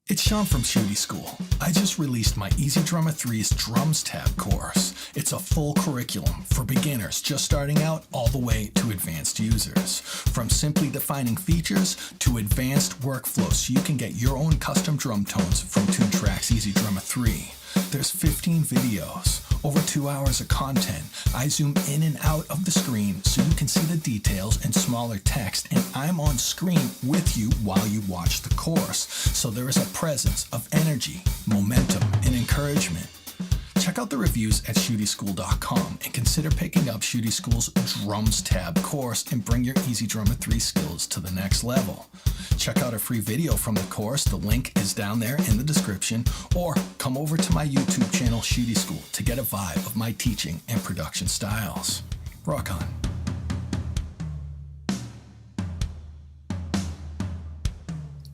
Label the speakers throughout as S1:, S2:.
S1: It's Sean from Shooty School. I just released my 𝗪𝗓𝗪3's Drums Tab course. It's a full curriculum for beginners just starting out all the way to advanced users. From simply defining features to advanced workflows so you can get your own custom drum tones from Toontrack's 𝗪𝗓𝗪3. There's 15 videos, over 2 hours of content. I zoom in and out of the screen so you can see the details and smaller text, and I'm on screen with you while you watch the course. So there is a presence of energy, momentum, and encouragement. Check out the reviews at shootyschool.com and consider picking up Shooty School's Drums Tab course and bring your 𝗪𝗓𝗪3 skills to the next level. Check out a free video from the course. The link is down there in the description, or come over to my YouTube channel Shooty School to get a vibe of my teaching and production styles. Rock on.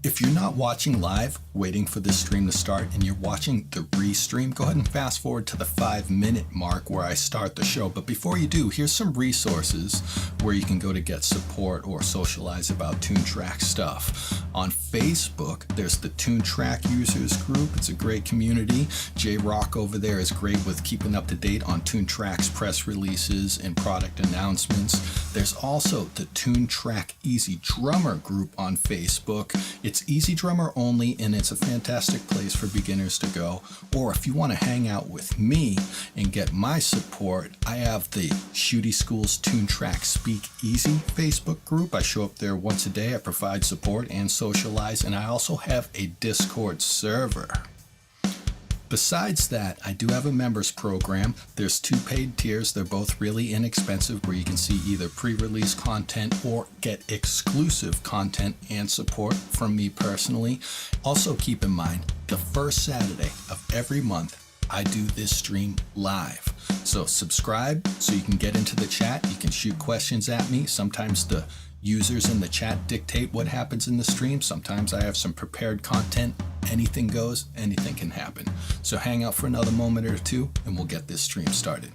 S1: If you're not watching live, waiting for this stream to start, and you're watching the restream, go ahead and fast forward to the 5-minute mark where I start the show. But before you do, here's some resources where you can go to get support or socialize about Toontrack stuff. On Facebook, there's the Toontrack users group. It's a great community. J-Rock over there is great with keeping up to date on Toontrack's press releases and product announcements. There's also the Toontrack EZDrummer group on Facebook. It's EZDrummer only, and it's a fantastic place for beginners to go. Or if you want to hang out with me and get my support, I have the Shooty School's Toontrack Speak Easy Facebook group. I show up there once a day. I provide support and socialize, and I also have a Discord server. Besides that, I do have a members program. There's 2 paid tiers. They're both really inexpensive, where you can see either pre-release content or get exclusive content and support from me personally. Also keep in mind, the first Saturday of every month, I do this stream live. So subscribe so you can get into the chat. You can shoot questions at me. Sometimes the users in the chat dictate what happens in the stream. Sometimes I have some prepared content. Anything goes, anything can happen. So hang out for another moment or two and we'll get this stream started.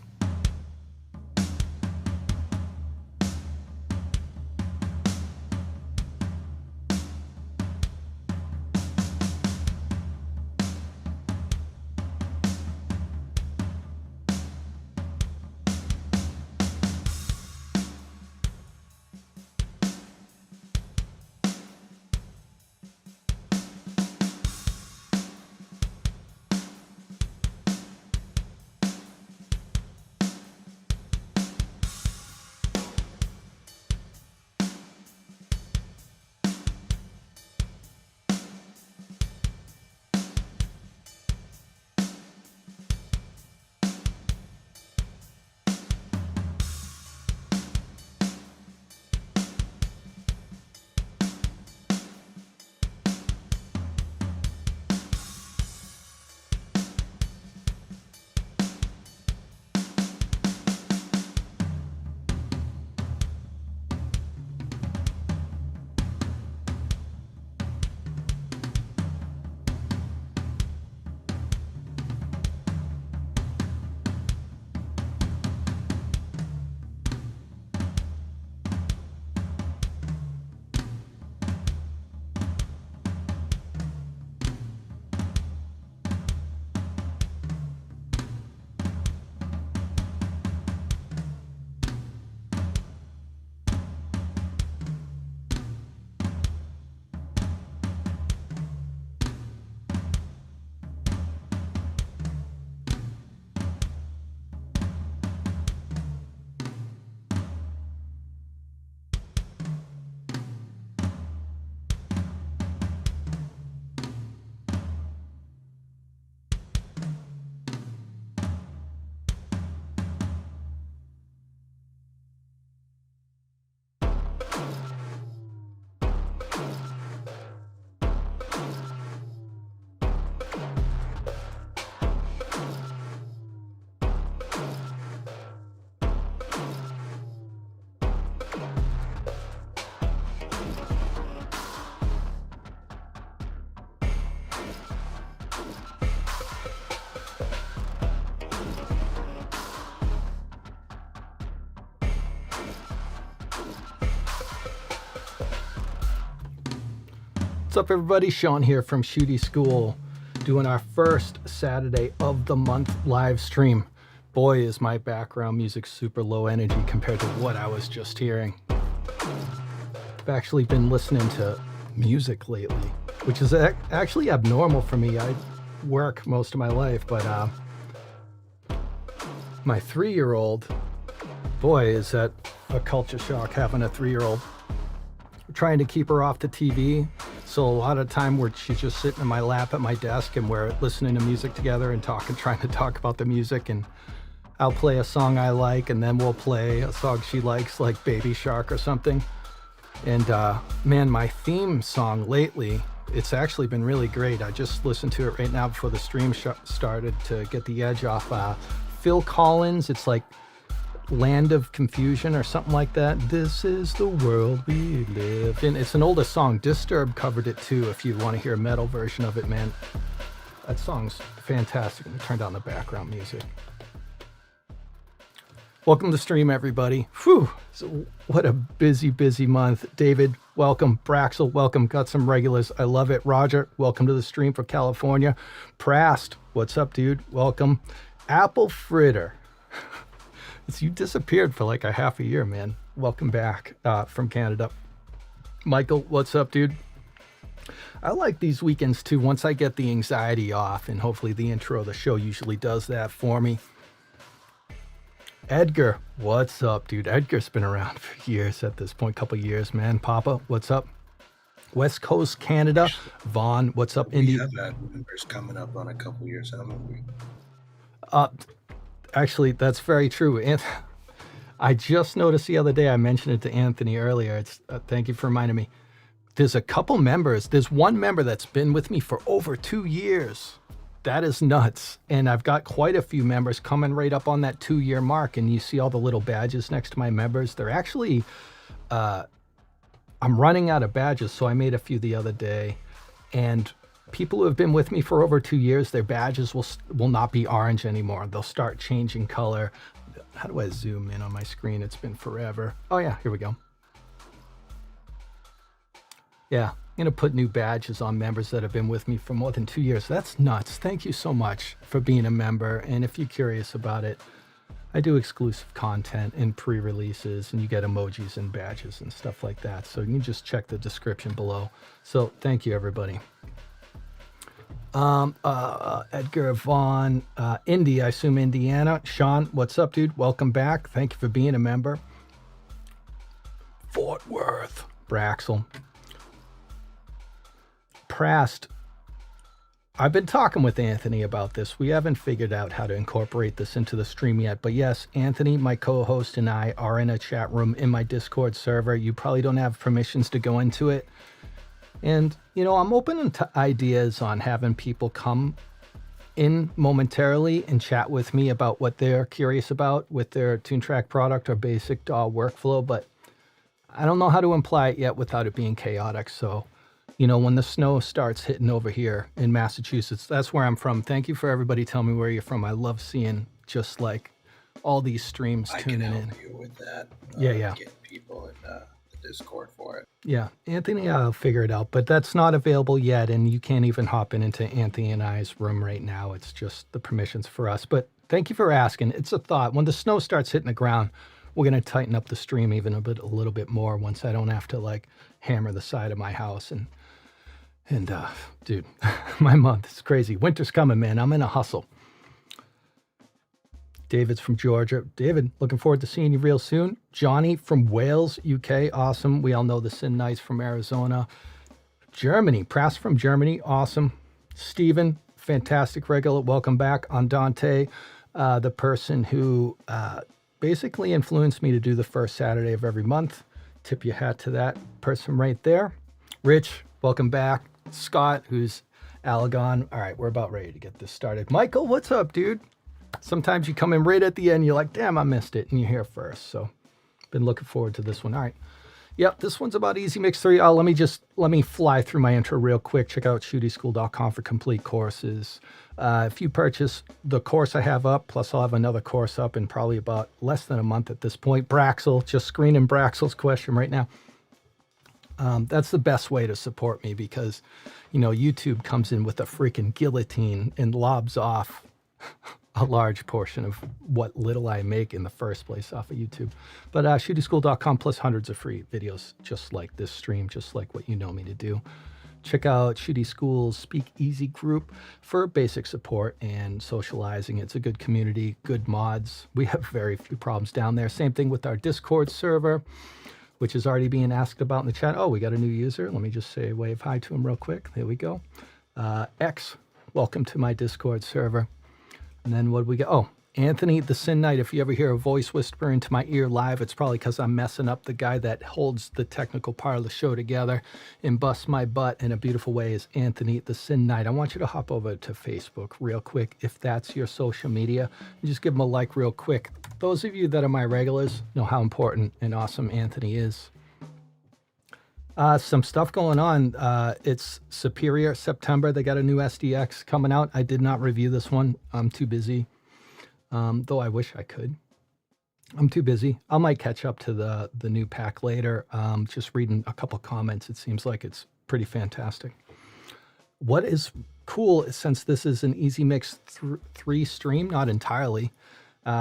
S1: What's up, everybody? Sean here from Shooty School, doing our first Saturday of the month live stream. Boy, is my background music super low energy compared to what I was just hearing. I've actually been listening to music lately, which is actually abnormal for me. I work most of my life, but my 3-year-old, boy, is that a culture shock having a 3-year-old. Trying to keep her off the TV, so a lot of time where she's just sitting in my lap at my desk and we're listening to music together and trying to talk about the music, and I'll play a song I like and then we'll play a song she likes, like Baby Shark or something. And man, my theme song lately, it's actually been really great. I just listened to it right now before the stream started to get the edge off. Phil Collins, it's like Land of Confusion or something like that. This is the world we live in. It's an older song. Disturbed covered it too, if you want to hear a metal version of it, man. That song's fantastic. Let me turn down the background music. Welcome to the stream, everybody. Whew, so what a busy month. David, welcome. Braxel, welcome. Got some regulars. I love it. Roger, welcome to the stream from California. Prast, what's up, dude? Welcome. Apple Fritter. You disappeared for like a half a year, man. Welcome back from Canada. Michael, what's up, dude? I like these weekends too. Once I get the anxiety off, and hopefully the intro of the show usually does that for me. Edgar, what's up, dude? Edgar's been around for years at this point, couple years, man. Papa, what's up? West Coast Canada. Vaughn, what's up? Indy.
S2: We have had members coming up on a couple years, haven't we?
S1: Actually, that's very true. I just noticed the other day, I mentioned it to Anthony earlier. It's thank you for reminding me. There's a couple members. There's one member that's been with me for over 2 years. That is nuts. And I've got quite a few members coming right up on that 2-year mark. And you see all the little badges next to my members. They're actually, I'm running out of badges. So I made a few the other day. And people who have been with me for over 2 years, their badges will not be orange anymore. They'll start changing color. How do I zoom in on my screen? It's been forever. Oh yeah, here we go. Yeah, I'm gonna put new badges on members that have been with me for more than 2 years. That's nuts. Thank you so much for being a member. And if you're curious about it, I do exclusive content and pre-releases, and you get emojis and badges and stuff like that. So you can just check the description below. So thank you, everybody. Edgar, Vaughn, Indy, I assume Indiana. Sean, what's up, dude? Welcome back. Thank you for being a member. Fort Worth, Braxel. Prast, I've been talking with Anthony about this. We haven't figured out how to incorporate this into the stream yet, but yes, Anthony, my co-host, and I are in a chat room in my Discord server. You probably don't have permissions to go into it. And, you know, I'm open to ideas on having people come in momentarily and chat with me about what they're curious about with their Toontrack product or basic DAW workflow, but I don't know how to imply it yet without it being chaotic. So, you know, when the snow starts hitting over here in Massachusetts, that's where I'm from. Thank you for everybody telling me where you're from. I love seeing just like all these streams tuning in.
S2: I can help you with that.
S1: Yeah.
S2: Getting people in the Discord for it.
S1: Yeah, Anthony, I'll figure it out, but that's not available yet, and you can't even hop into Anthony and I's room right now. It's just the permissions for us. But thank you for asking. It's a thought. When the snow starts hitting the ground, we're going to tighten up the stream even a little bit more once I don't have to like hammer the side of my house. And dude, my month is crazy. Winter's coming, man. I'm in a hustle. David's from Georgia. David, looking forward to seeing you real soon. Johnny from Wales, UK. Awesome. We all know the Sin Knights from Arizona. Germany. Prast from Germany. Awesome. Steven, fantastic regular. Welcome back. Andante, the person who basically influenced me to do the first Saturday of every month. Tip your hat to that person right there. Rich, welcome back. Scott, who's Allegon. All right, we're about ready to get this started. Michael, what's up, dude? Sometimes you come in right at the end, you're like, damn, I missed it, and you're here first. So been looking forward to this one. All right. Yep, this one's about EZMix3. Let me fly through my intro real quick. Check out shootyschool.com for complete courses. If you purchase the course I have up, plus I'll have another course up in probably about less than a month at this point. Braxel, just screening Braxel's question right now. That's the best way to support me because, you know, YouTube comes in with a freaking guillotine and lobs off a large portion of what little I make in the first place off of YouTube. But shootieschool.com plus hundreds of free videos just like this stream, just like what you know me to do. Check out Shooty School's Speak Easy group for basic support and socializing. It's a good community, good mods. We have very few problems down there. Same thing with our Discord server, which is already being asked about in the chat. Oh, we got a new user. Let me just say wave hi to him real quick. There we go. X, welcome to my Discord server. And then what do we got? Oh, Anthony the Sin Knight. If you ever hear a voice whisper into my ear live, it's probably because I'm messing up. The guy that holds the technical part of the show together and busts my butt in a beautiful way is Anthony the Sin Knight. I want you to hop over to Facebook real quick if that's your social media. And just give him a like real quick. Those of you that are my regulars know how important and awesome Anthony is. Some stuff going on. It's Superior September. They got a new SDX coming out. I did not review this one. I'm too busy. Though I wish I could. I'm too busy. I might catch up to the new pack later. Just reading a couple comments. It seems like it's pretty fantastic. What is cool is since this is an EZMix3 stream, not entirely,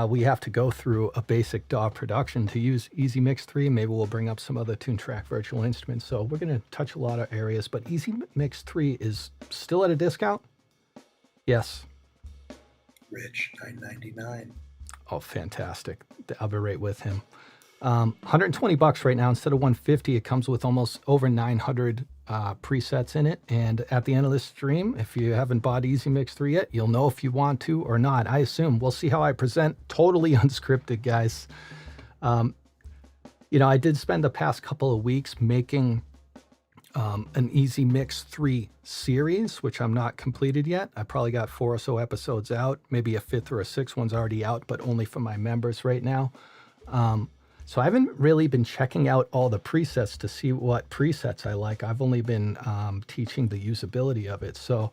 S1: we have to go through a basic DAW production to use EZMix3. Maybe we'll bring up some other Toontrack virtual instruments. So we're going to touch a lot of areas, but EZMix3 is still at a discount. Yes.
S2: Rich, $9.99.
S1: Oh, fantastic. I'll be right with him. $120 right now instead of $150. It comes with almost over 900 presets in it. And at the end of this stream, if you haven't bought EZMix3 yet, you'll know if you want to or not. I assume. We'll see how I present. Totally unscripted, guys. You know, I did spend the past couple of weeks making an EZMix3 series, which I'm not completed yet. I probably got 4 or so episodes out. Maybe a 5th or a 6th one's already out, but only for my members right now. So I haven't really been checking out all the presets to see what presets I like. I've only been teaching the usability of it. So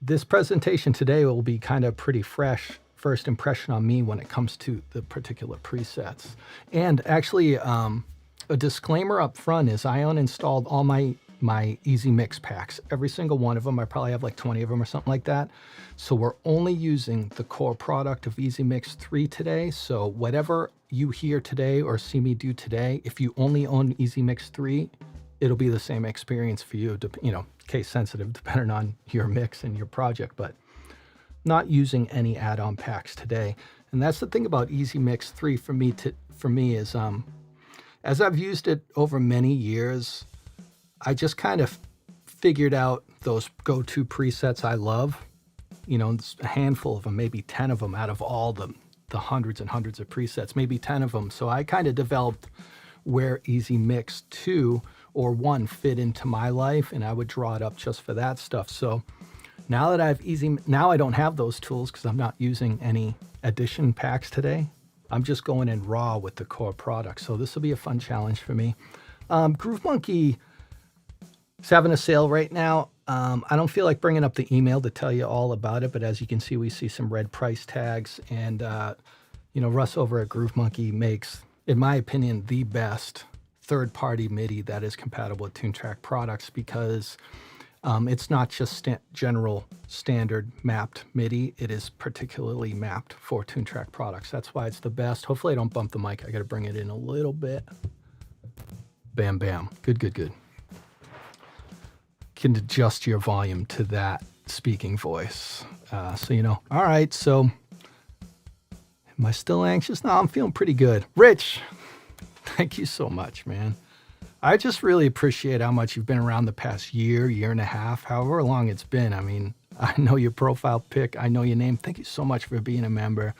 S1: this presentation today will be kind of pretty fresh first impression on me when it comes to the particular presets. And actually, a disclaimer up front is I uninstalled all my EZMix packs, every single one of them. I probably have like 20 of them or something like that. So we're only using the core product of EZMix3 today. So whatever you hear today or see me do today, if you only own EZMix3, it'll be the same experience for you, you know, case sensitive, depending on your mix and your project, but not using any add-on packs today. And that's the thing about EZMix3 for me is, as I've used it over many years, I just kind of figured out those go-to presets I love. You know, a handful of them, maybe 10 of them out of all the hundreds and hundreds of presets, maybe 10 of them. So I kind of developed where EZMix 2 or 1 fit into my life, and I would draw it up just for that stuff. So now that now I don't have those tools because I'm not using any addition packs today. I'm just going in raw with the core product. So this will be a fun challenge for me. Groove Monkey is having a sale right now. I don't feel like bringing up the email to tell you all about it, but as you can see, we see some red price tags. And, you know, Russ over at Groove Monkey makes, in my opinion, the best third-party MIDI that is compatible with Toontrack products because it's not just general standard mapped MIDI. It is particularly mapped for Toontrack products. That's why it's the best. Hopefully I don't bump the mic. I got to bring it in a little bit. Bam, bam. Good, good, good. Can adjust your volume to that speaking voice. So, you know, all right. So am I still anxious? No, I'm feeling pretty good. Rich, thank you so much, man. I just really appreciate how much you've been around the past year, year and a half, however long it's been. I mean, I know your profile pic. I know your name. Thank you so much for being a member.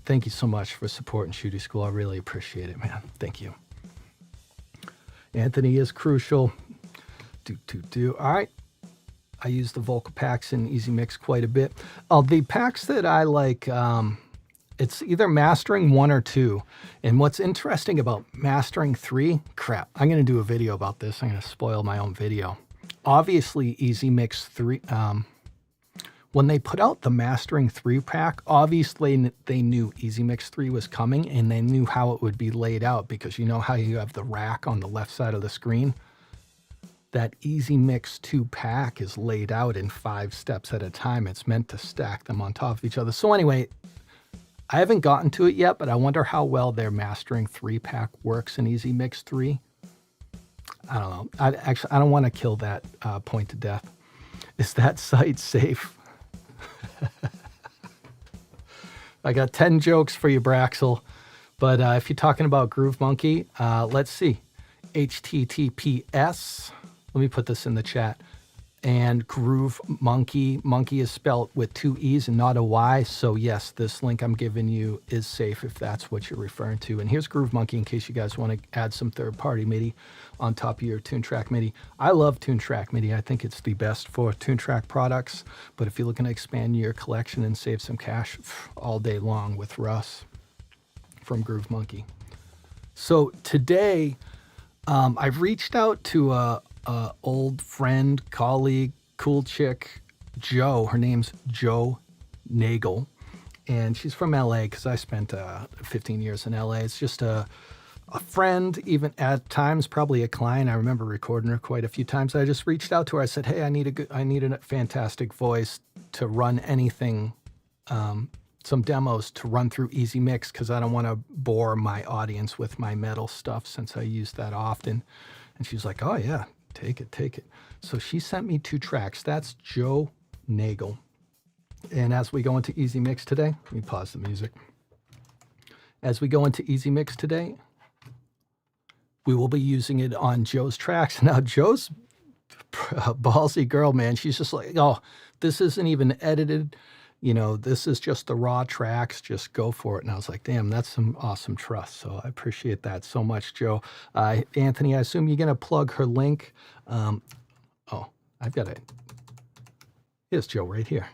S1: Thank you so much for supporting Shooty School. I really appreciate it, man. Thank you. Anthony is crucial. All right. I use the vocal packs in EZMix quite a bit. The packs that I like, it's either mastering 1 or 2. And what's interesting about mastering 3, crap, I'm going to do a video about this. I'm going to spoil my own video. Obviously, EZMix3, when they put out the mastering 3 pack, obviously they knew EZMix3 was coming and they knew how it would be laid out because you know how you have the rack on the left side of the screen. that EZMix 2 pack is laid out in 5 steps at a time. It's meant to stack them on top of each other. So anyway, I haven't gotten to it yet, but I wonder how well their mastering 3-pack works in EZMix3. I don't know. I don't want to kill that point to death. Is that site safe? I got 10 jokes for you, Braxel. But if you're talking about 𝗪𝗏𝗪𝗓, let's see. HTTPS. Let me put this in the chat. And 𝗪𝗏𝗪𝗓, monkey is spelled with 2 E's and not a Y. So yes, this link I'm giving you is safe if that's what you're referring to. And here's 𝗪𝗏𝗪𝗓 in case you guys want to add some third-party MIDI on top of your Toontrack MIDI. I love Toontrack MIDI. I think it's the best for Toontrack products. But if you're looking to expand your collection and save some cash, all day long with Russ from 𝗪𝗏𝗪𝗓. So today, I've reached out to a old friend, colleague, cool chick, Joe. Her name's JO NAGLE, and she's from LA because I spent 15 years in LA. It's just a friend, even at times probably a client. I remember recording her quite a few times. I just reached out to her. I said, "Hey, I need a fantastic voice to run anything." Some demos to run through EZMix because I don't want to bore my audience with my metal stuff since I use that often. And she's like, "Oh yeah, take it." So she sent me 2 tracks. That's JO NAGLE. And as we go into EZMix today, let me pause the music. As we go into EZMix today, we will be using it on Joe's tracks. Now Joe's a ballsy girl, man. She's just like, "Oh, this isn't even edited. You know, this is just the raw tracks, just go for it." And I was like, damn, that's some awesome trust. So I appreciate that so much, Joe. Anthony, I assume you're going to plug her link. Oh, I've got it. Here's Joe right here.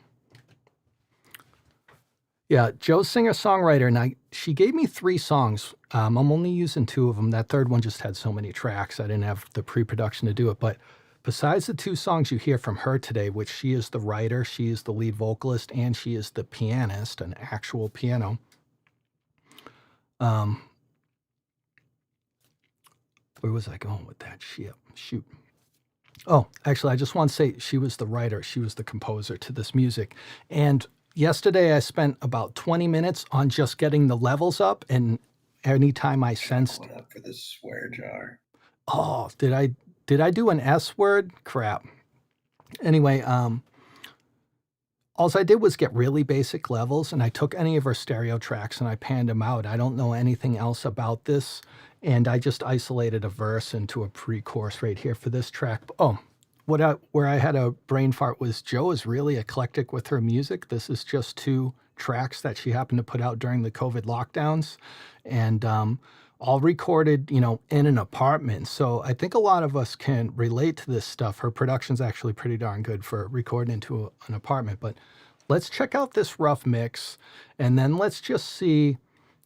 S1: Yeah, Joe's singer-songwriter. And she gave me 3 songs. I'm only using 2 of them. That third one just had so many tracks. I didn't have the pre-production to do it. But besides the 2 songs you hear from her today, which she is the writer, she is the lead vocalist, and she is the pianist, an actual piano. Where was I going with that? Shoot. Oh, actually, I just want to say she was the writer. She was the composer to this music. And yesterday I spent about 20 minutes on just getting the levels up. And anytime I sensed...
S2: What up for this swear jar?
S1: Oh, did I do an S word? Crap. Anyway, all I did was get really basic levels, and I took any of her stereo tracks and I panned them out. I don't know anything else about this, and I just isolated a verse into a pre-chorus right here for this track. Oh, where I had a brain fart was Joe is really eclectic with her music. This is just 2 tracks that she happened to put out during the COVID lockdowns, and all recorded, you know, in an apartment. So I think a lot of us can relate to this stuff. Her production's actually pretty darn good for recording into an apartment. But let's check out this rough mix, and then let's just see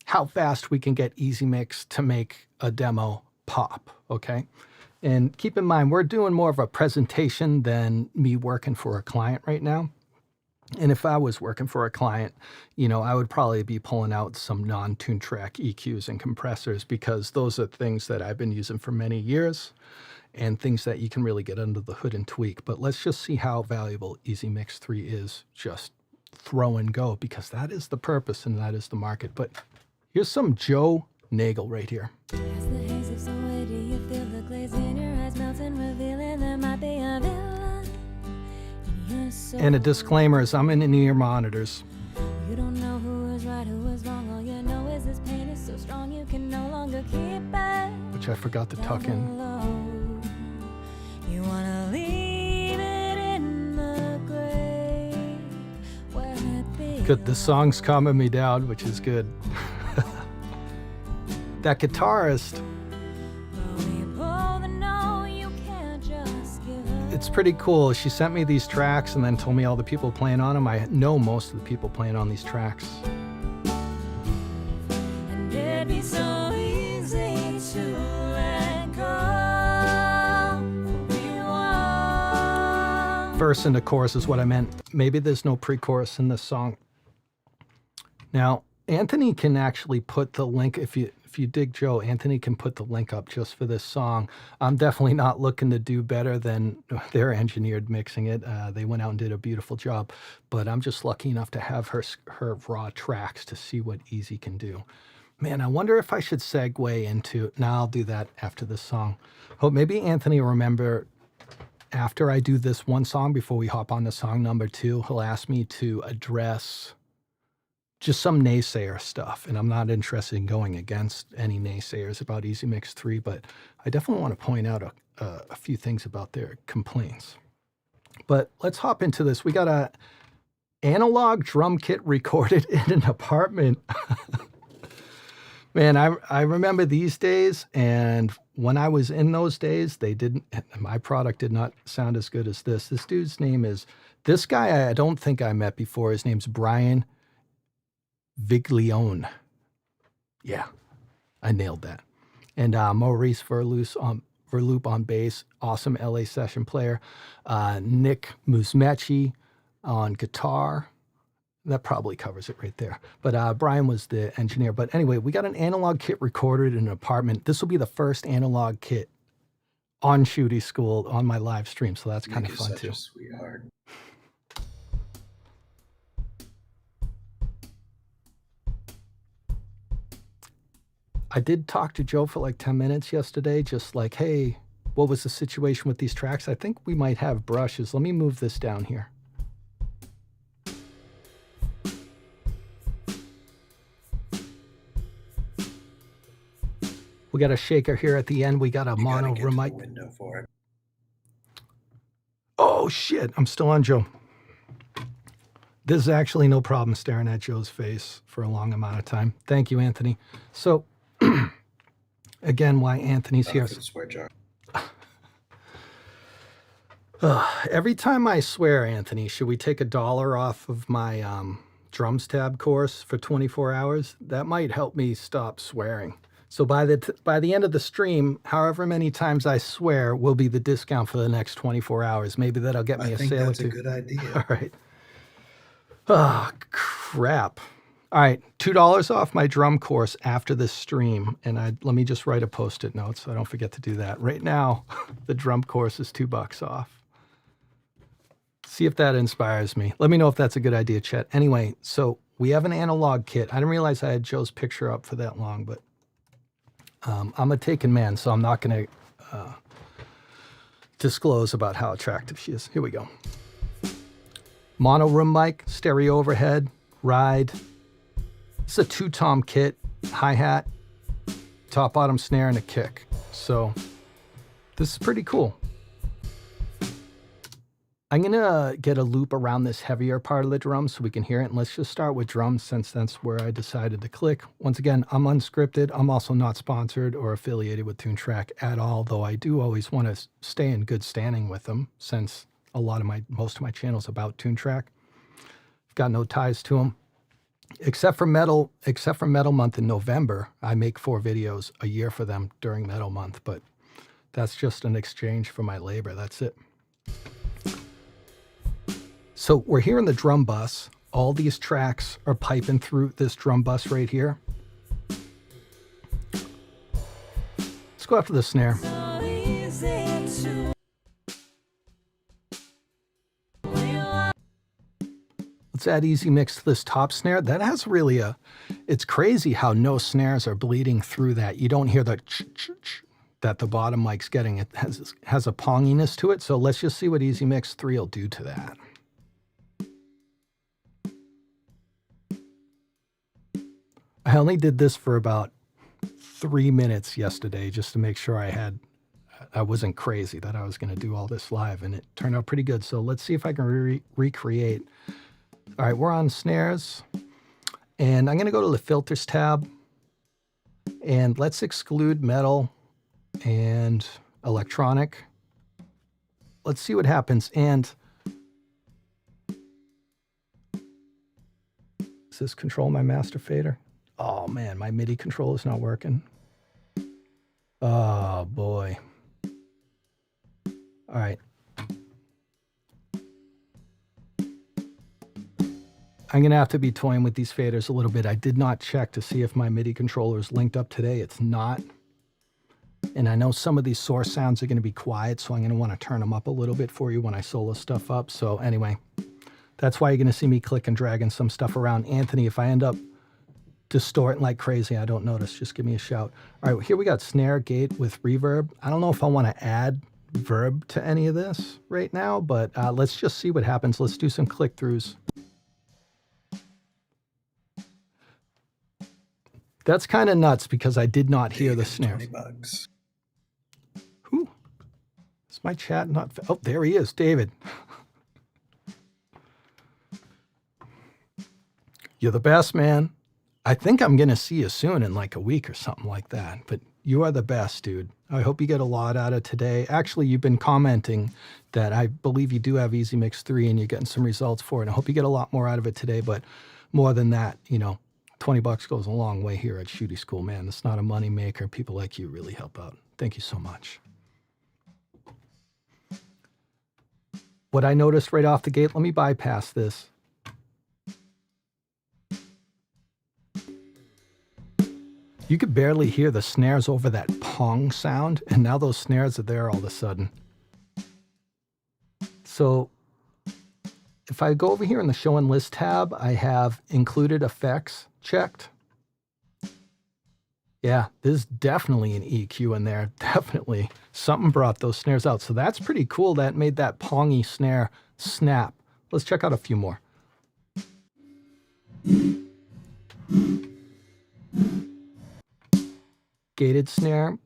S1: how fast we can get EZMix to make a demo pop, okay? And keep in mind, we're doing more of a presentation than me working for a client right now. And if I was working for a client, you know, I would probably be pulling out some non-Toontrack EQs and compressors because those are things that I've been using for many years and things that you can really get under the hood and tweak. But let's just see how valuable EZMix3 is. Just throw and go, because that is the purpose and that is the market. But here's some JO NAGLE right here. And a disclaimer is I'm in in-ear monitors. You don't know who is right, who is wrong. All you know is this pain is so strong you can no longer keep it. Which I forgot to tuck in. You wanna leave it in the grave where it be. Good, the song's calming me down, which is good. That guitarist. It's pretty cool. She sent me these tracks and then told me all the people playing on them. I know most of the people playing on these tracks. And it'd be so easy to let go. Verse and the chorus is what I meant. Maybe there's no pre-chorus in this song. Now, Anthony can actually put the link, if you dig Joe, Anthony can put the link up just for this song. I'm definitely not looking to do better than their engineered mixing it. They went out and did a beautiful job, but I'm just lucky enough to have her raw tracks to see what Easy can do. Man, I wonder if I should segue into, I'll do that after this song. Hope maybe Anthony will remember after I do this one song, before we hop on to song number 2, he'll ask me to address just some naysayer stuff. And I'm not interested in going against any naysayers about EZMix3, but I definitely want to point out a few things about their complaints. But let's hop into this. We got a analog drum kit recorded in an apartment. Man, I remember these days, and when I was in those days, my product did not sound as good as this. This dude's name is, this guy I don't think I met before. His name's Brian Viglione. Yeah, I nailed that. And Maurice Verloop on bass, awesome LA session player. 𝗪𝗔𝗡𝗧𝗪 on guitar. That probably covers it right there. But Brian was the engineer. But anyway, we got an analog kit recorded in an apartment. This will be the first analog kit on Shooty School on my live stream. So that's kind of fun too.
S2: Such a sweetheart.
S1: I did talk to Joe for like 10 minutes yesterday, just like, hey, what was the situation with these tracks? I think we might have brushes. Let me move this down here. We got a shaker here at the end. We got a mono mic.
S2: Window for it.
S1: Oh shit, I'm still on Joe. There's actually no problem staring at Joe's face for a long amount of time. Thank you, Anthony. So, again, why Anthony's here.
S2: Swear jar.
S1: Every time I swear, Anthony, should we take $1 off of my drums tab course for 24 hours? That might help me stop swearing. So by the end of the stream, however many times I swear will be the discount for the next 24 hours. Maybe that'll get me a sale or two.
S2: I think that's a good idea.
S1: All right. Oh, crap. All right, $2 off my drum course after this stream. And let me just write a post-it note so I don't forget to do that. Right now, the drum course is $2 off. See if that inspires me. Let me know if that's a good idea, Chet. Anyway, so we have an analog kit. I didn't realize I had Joe's picture up for that long, but I'm a taken man, so I'm not going to disclose about how attractive she is. Here we go. Mono room mic, stereo overhead, ride. It's a 2-tom kit, hi-hat, top, bottom snare, and a kick. So this is pretty cool. I'm going to get a loop around this heavier part of the drum so we can hear it. And let's just start with drums since that's where I decided to click. Once again, I'm unscripted. I'm also not sponsored or affiliated with Toontrack at all, though I do always want to stay in good standing with them since most of my channel is about Toontrack. I've got no ties to them. Except for Metal Month in November, I make 4 videos a year for them during Metal Month, but that's just an exchange for my labor. That's it. So we're here in the drum bus. All these tracks are piping through this drum bus right here. Let's go after the snare. Let's add EZMix to this top snare. That has really it's crazy how no snares are bleeding through that. You don't hear the ch-ch-ch that the bottom mic's getting. It has a ponginess to it. So let's just see what EZMix3 will do to that. I only did this for about 3 minutes yesterday just to make sure I wasn't crazy that I was going to do all this live, and it turned out pretty good. So let's see if I can recreate. All right, we're on snares, and I'm going to go to the filters tab, and let's exclude metal and electronic. Let's see what happens. And does this control my master fader? Oh man, my MIDI control is not working. Oh boy. All right. I'm going to have to be toying with these faders a little bit. I did not check to see if my MIDI controller is linked up today. It's not. And I know some of these source sounds are going to be quiet, so I'm going to want to turn them up a little bit for you when I solo stuff up. So anyway, that's why you're going to see me click and dragging some stuff around. Anthony, if I end up distorting like crazy, I don't notice, just give me a shout. All right, here we got snare gate with reverb. I don't know if I want to add verb to any of this right now, but let's just see what happens. Let's do some click-throughs. That's kind of nuts because I did not hear the snares.
S2: $20.
S1: Who? Is my chat not? Oh, there he is, David. You're the best, man. I think I'm going to see you soon in like a week or something like that. But you are the best, dude. I hope you get a lot out of today. Actually, you've been commenting that I believe you do have EZMix3 and you're getting some results for it. I hope you get a lot more out of it today. But more than that, you know, $20 goes a long way here at Shooty School, man. It's not a money maker. People like you really help out. Thank you so much. What I noticed right off the gate, let me bypass this. You could barely hear the snares over that pong sound, and now those snares are there all of a sudden. So if I go over here in the show and list tab, I have included effects checked. Yeah, there's definitely an EQ in there. Definitely. Something brought those snares out. So that's pretty cool. That made that pongy snare snap. Let's check out a few more. Gated snare.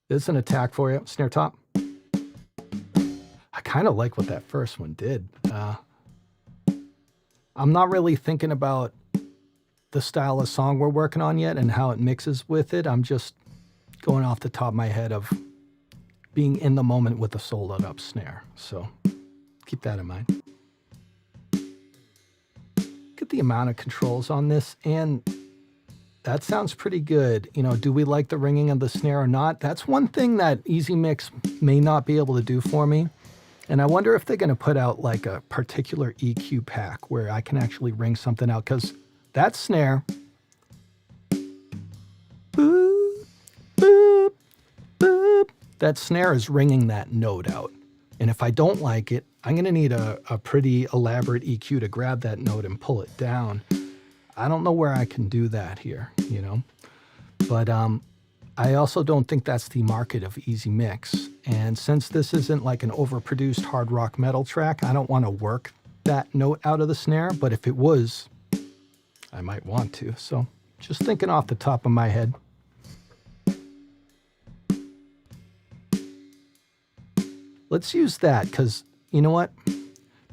S1: There's an attack for you. Snare top. I kind of like what that first one did. I'm not really thinking about the style of song we're working on yet and how it mixes with it. I'm just going off the top of my head of being in the moment with a soloed up snare. So keep that in mind. Look at the amount of controls on this, and that sounds pretty good. You know, do we like the ringing of the snare or not? That's one thing that EZMix may not be able to do for me. And I wonder if they're going to put out like a particular EQ pack where I can actually ring something out, because that snare, boop, boop, boop, that snare is ringing that note out. And if I don't like it, I'm going to need a pretty elaborate EQ to grab that note and pull it down. I don't know where I can do that here, you know. But I also don't think that's the market of EZMix. And since this isn't like an overproduced hard rock metal track, I don't want to work that note out of the snare. But if it was, I might want to. So just thinking off the top of my head. Let's use that because, you know what?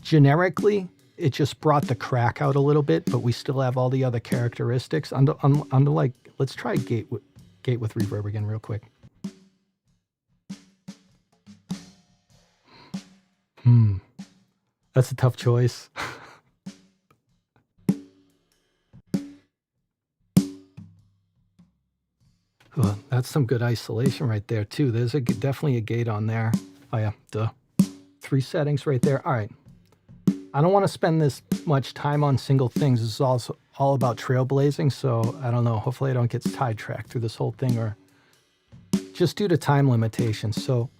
S1: Generically, it just brought the crack out a little bit, but we still have all the other characteristics. Under like, let's try gate with reverb again real quick. That's a tough choice. Well, that's some good isolation right there too. There's definitely a gate on there. Oh yeah, duh. 3 settings right there. All right. I don't want to spend this much time on single things. This is also all about trailblazing, so I don't know. Hopefully I don't get sidetracked through this whole thing, or just due to time limitations. So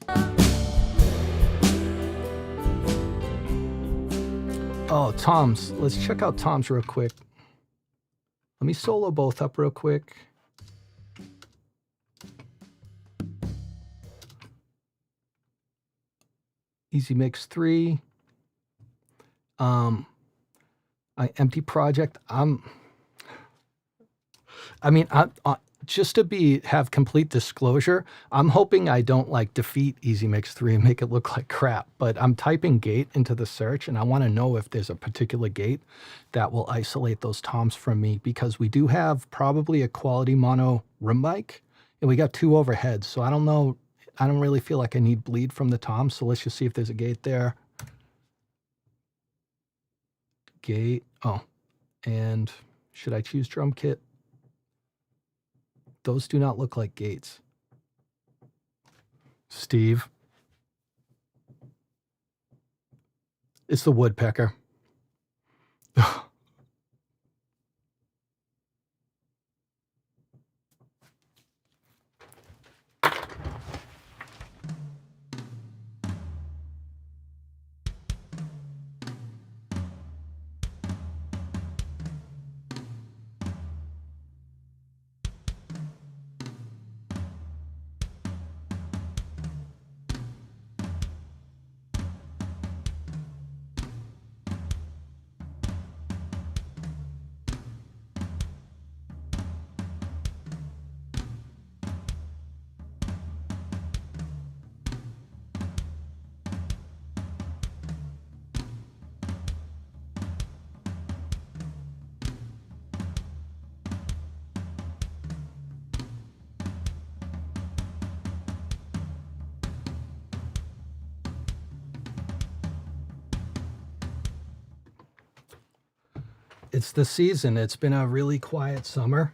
S1: oh, toms. Let's check out toms real quick. Let me solo both up real quick. EZMix3. Empty project. Just to have complete disclosure, I'm hoping I don't like defeat EZMix3 and make it look like crap, but I'm typing gate into the search and I want to know if there's a particular gate that will isolate those toms from me, because we do have probably a quality mono room mic and we got 2 overheads. So I don't know. I don't really feel like I need bleed from the toms. So let's just see if there's a gate there. Gate. Oh, and should I choose drum kit? Those do not look like gates. Steve. It's the woodpecker. It's the season. It's been a really quiet summer,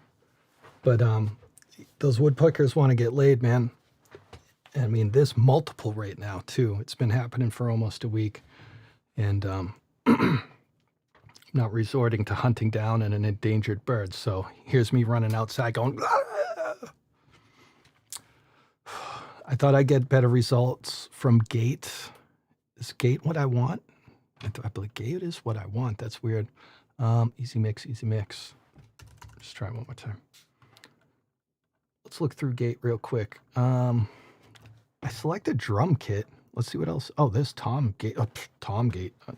S1: but those woodpeckers want to get laid, man. I mean, there's multiple right now too. It's been happening for almost a week, and not resorting to hunting down an endangered bird. So here's me running outside going, "Ah!" I thought I'd get better results from gate. Is gate what I want? I believe gate is what I want. That's weird. EZMix3. Just try it one more time. Let's look through gate real quick. I selected drum kit. Let's see what else. Oh, there's Tom gate. Oh, Tom gate. All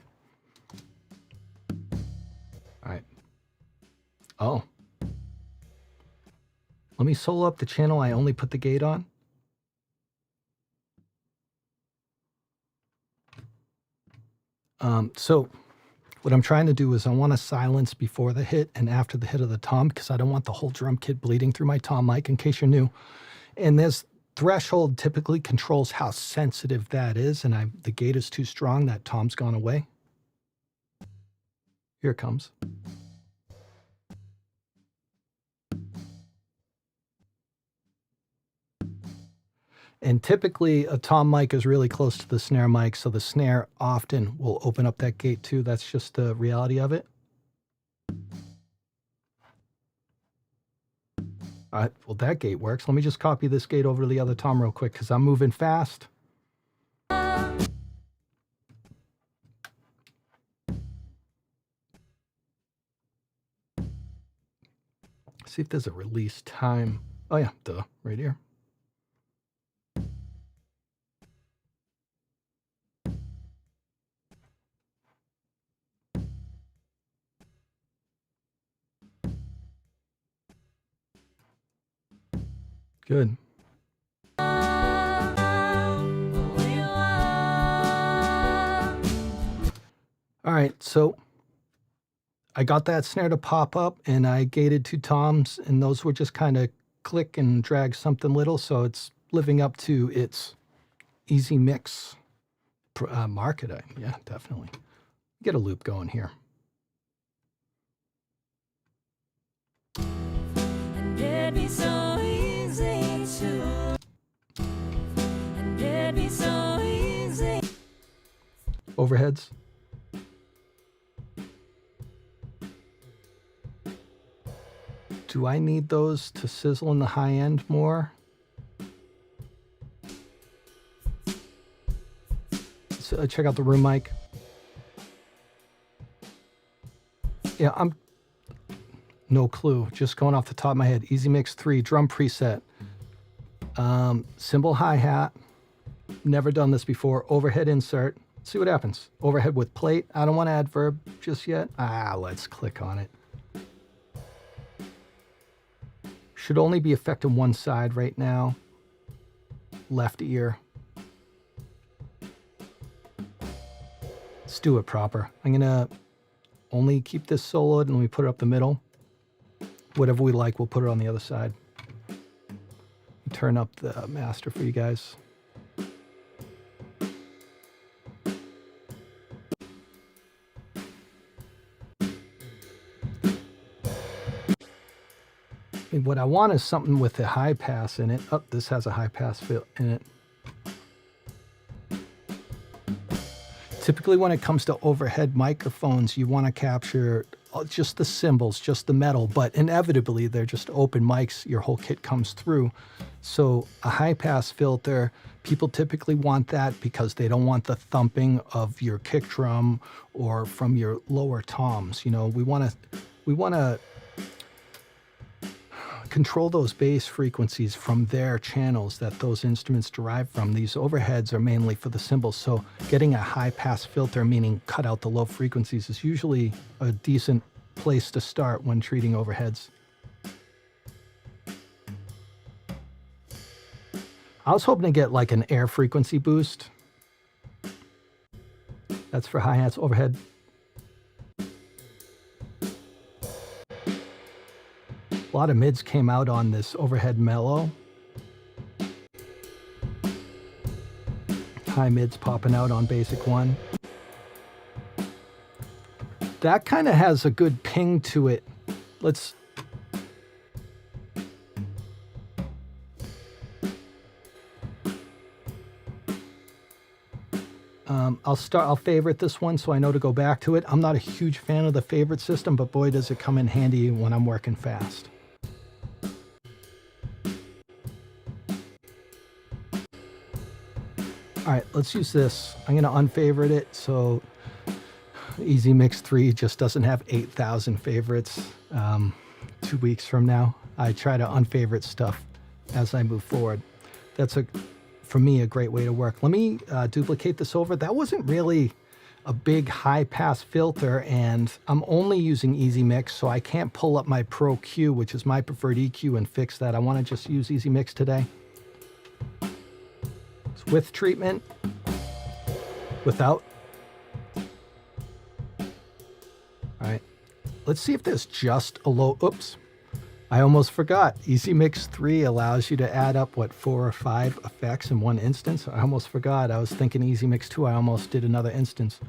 S1: right. Oh. Let me solo up the channel I only put the gate on. So what I'm trying to do is I want to silence before the hit and after the hit of the tom, because I don't want the whole drum kit bleeding through my tom mic, in case you're new. And this threshold typically controls how sensitive that is, and the gate is too strong, that tom's gone away. Here it comes. And typically a tom mic is really close to the snare mic, so the snare often will open up that gate too. That's just the reality of it. All right, well, that gate works. Let me just copy this gate over to the other tom real quick, because I'm moving fast. See if there's a release time. Oh yeah, duh, right here. Good. All right, so I got that snare to pop up, and I gated 2 toms, and those were just kind of click and drag something little, so it's living up to its EZMix market. Yeah, definitely. Get a loop going here. And it'd be so easy to, and it'd be so easy. Overheads. Do I need those to sizzle in the high end more? So check out the room mic. Yeah, I'm no clue. Just going off the top of my head. EZMix3 drum preset. Cymbal hi-hat. Never done this before. Overhead insert. See what happens. Overhead with plate. I don't want to add verb just yet. Let's click on it. Should only be affecting one side right now. Left ear. Let's do it proper. I'm gonna only keep this soloed and we put it up the middle. Whatever we like, we'll put it on the other side. Turn up the master for you guys. And what I want is something with a high pass in it. Oh, this has a high pass in it. Typically when it comes to overhead microphones, you want to capture just the cymbals, just the metal, but inevitably they're just open mics, your whole kit comes through. So a high pass filter, people typically want that because they don't want the thumping of your kick drum or from your lower toms. You know, we want to control those bass frequencies from their channels that those instruments derive from. These overheads are mainly for the cymbals, so getting a high pass filter, meaning cut out the low frequencies, is usually a decent place to start when treating overheads. I was hoping to get like an air frequency boost. That's for hi-hats overhead. A lot of mids came out on this overhead mellow. High mids popping out on basic one. That kind of has a good ping to it. Let's... I'll favorite this one so I know to go back to it. I'm not a huge fan of the favorite system, but boy does it come in handy when I'm working fast. All right, let's use this. I'm going to unfavorite it so EZMix3 just doesn't have 8,000 favorites 2 weeks from now. I try to unfavorite stuff as I move forward. That's, for me, a great way to work. Let me duplicate this over. That wasn't really a big high pass filter, and I'm only using EZMix, so I can't pull up my Pro Q, which is my preferred EQ, and fix that. I want to just use EZMix today. With treatment, without. All right, let's see if there's just a low, oops, I almost forgot. EZMix3 allows you to add up, what, 4 or 5 effects in one instance? I almost forgot. I was thinking EZMix2, I almost did another instance.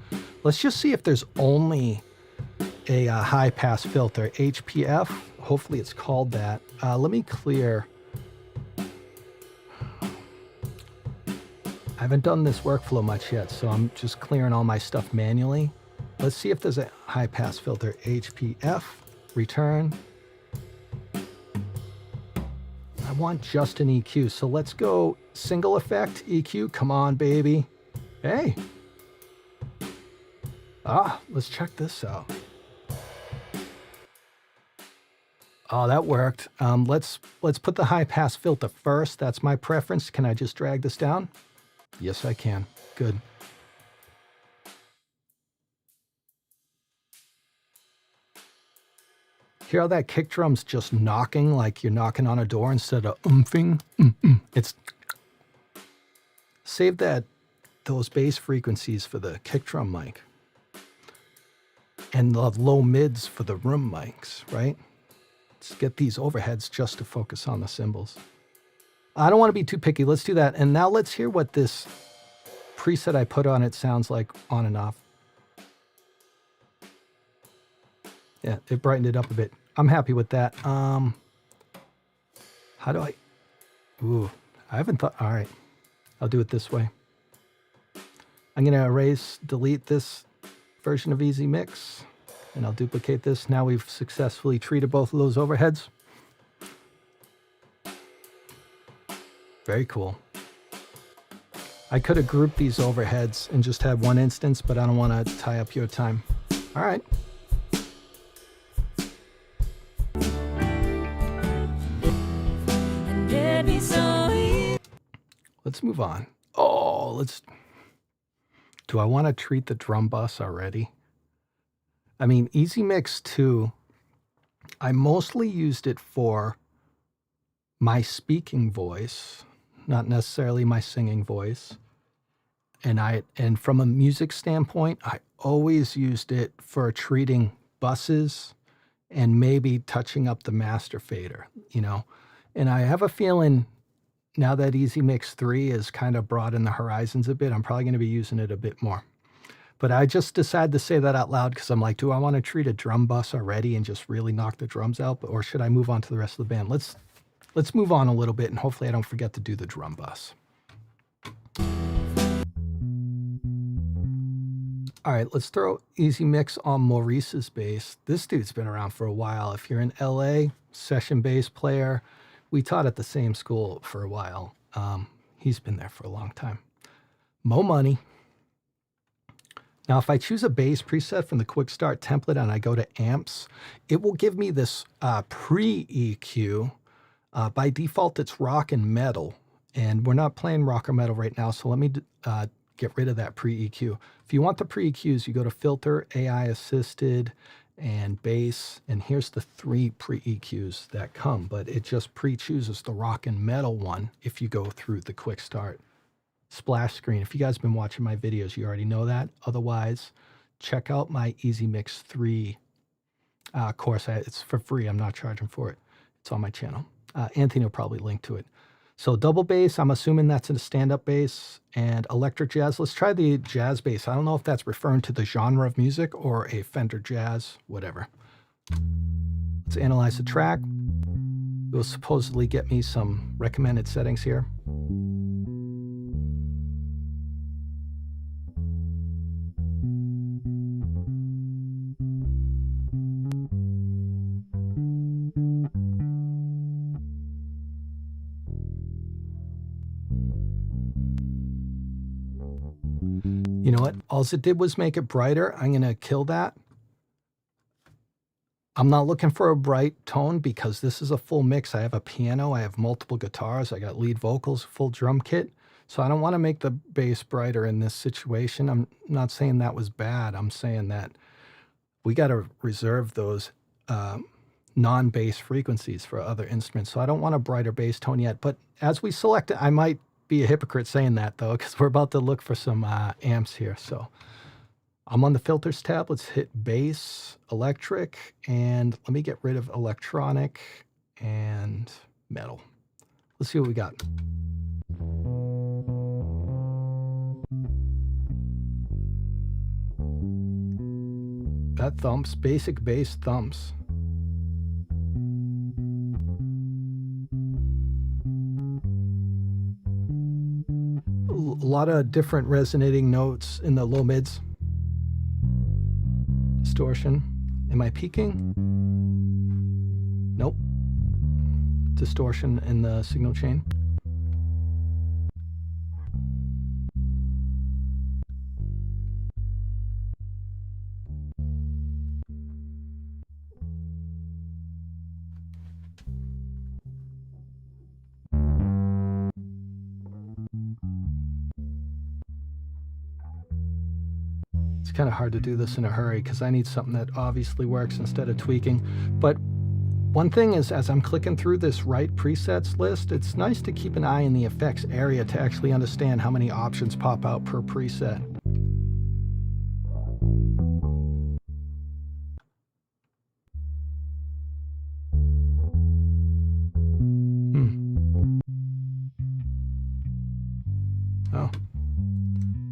S1: Let's just see if there's only a high pass filter, HPF. Hopefully it's called that. Let me clear. I haven't done this workflow much yet, so I'm just clearing all my stuff manually. Let's see if there's a high pass filter, HPF, return. I want just an EQ, so let's go single effect EQ. Come on, baby. Hey. Let's check this out. Oh, that worked. Let's put the high pass filter first. That's my preference. Can I just drag this down? Yes, I can. Good. Hear how that kick drum's just knocking like you're knocking on a door instead of oomping? It's... Save those bass frequencies for the kick drum mic. And the low mids for the room mics, right? Let's get these overheads just to focus on the cymbals. I don't want to be too picky. Let's do that. And now let's hear what this preset I put on it sounds like on and off. Yeah, it brightened it up a bit. I'm happy with that. How do I... Ooh, I haven't thought... All right, I'll do it this way. I'm going to erase, delete this version of EZMix, and I'll duplicate this. Now we've successfully treated both of those overheads. Very cool. I could have grouped these overheads and just had one instance, but I don't want to tie up your time. All right. Let's move on. Oh, do I want to treat the drum bus already? I mean, EZMix2, I mostly used it for my speaking voice, not necessarily my singing voice. And from a music standpoint, I always used it for treating buses and maybe touching up the master fader, you know. And I have a feeling now that EZMix3 is kind of broadened the horizons a bit, I'm probably going to be using it a bit more. But I just decided to say that out loud because I'm like, do I want to treat a drum bus already and just really knock the drums out? Or should I move on to the rest of the band? Let's move on a little bit, and hopefully I don't forget to do the drum bus. All right, let's throw EZMix on Maurice's bass. This dude's been around for a while. If you're in LA, session bass player, we taught at the same school for a while. He's been there for a long time. Mo Money. Now, if I choose a bass preset from the Quick Start template and I go to amps, it will give me this pre-EQ. By default, it's rock and metal, and we're not playing rock or metal right now, so let me get rid of that pre-EQ. If you want the pre-EQs, you go to Filter, AI Assisted, and Bass, and here's the 3 pre-EQs that come, but it just pre-chooses the rock and metal one if you go through the Quick Start splash screen. If you guys have been watching my videos, you already know that. Otherwise, check out my EZMix3 course. It's for free. I'm not charging for it. It's on my channel. Anthony will probably link to it. So double bass, I'm assuming that's a stand-up bass, and electric jazz. Let's try the jazz bass. I don't know if that's referring to the genre of music or a Fender jazz, whatever. Let's analyze the track. It will supposedly get me some recommended settings here. You know what? All it did was make it brighter. I'm going to kill that. I'm not looking for a bright tone because this is a full mix. I have a piano. I have multiple guitars. I got lead vocals, full drum kit. So I don't want to make the bass brighter in this situation. I'm not saying that was bad. I'm saying that we got to reserve those non-bass frequencies for other instruments. So I don't want a brighter bass tone yet. But as we select it, I might be a hypocrite saying that though, because we're about to look for some amps here. So I'm on the filters tab. Let's hit bass, electric, and let me get rid of electronic and metal. Let's see what we got. That thumps, basic bass thumps. A lot of different resonating notes in the low mids. Distortion. Am I peaking? Nope. Distortion in the signal chain. It's kind of hard to do this in a hurry because I need something that obviously works instead of tweaking. But one thing is, as I'm clicking through this right presets list, it's nice to keep an eye in the effects area to actually understand how many options pop out per preset. Oh,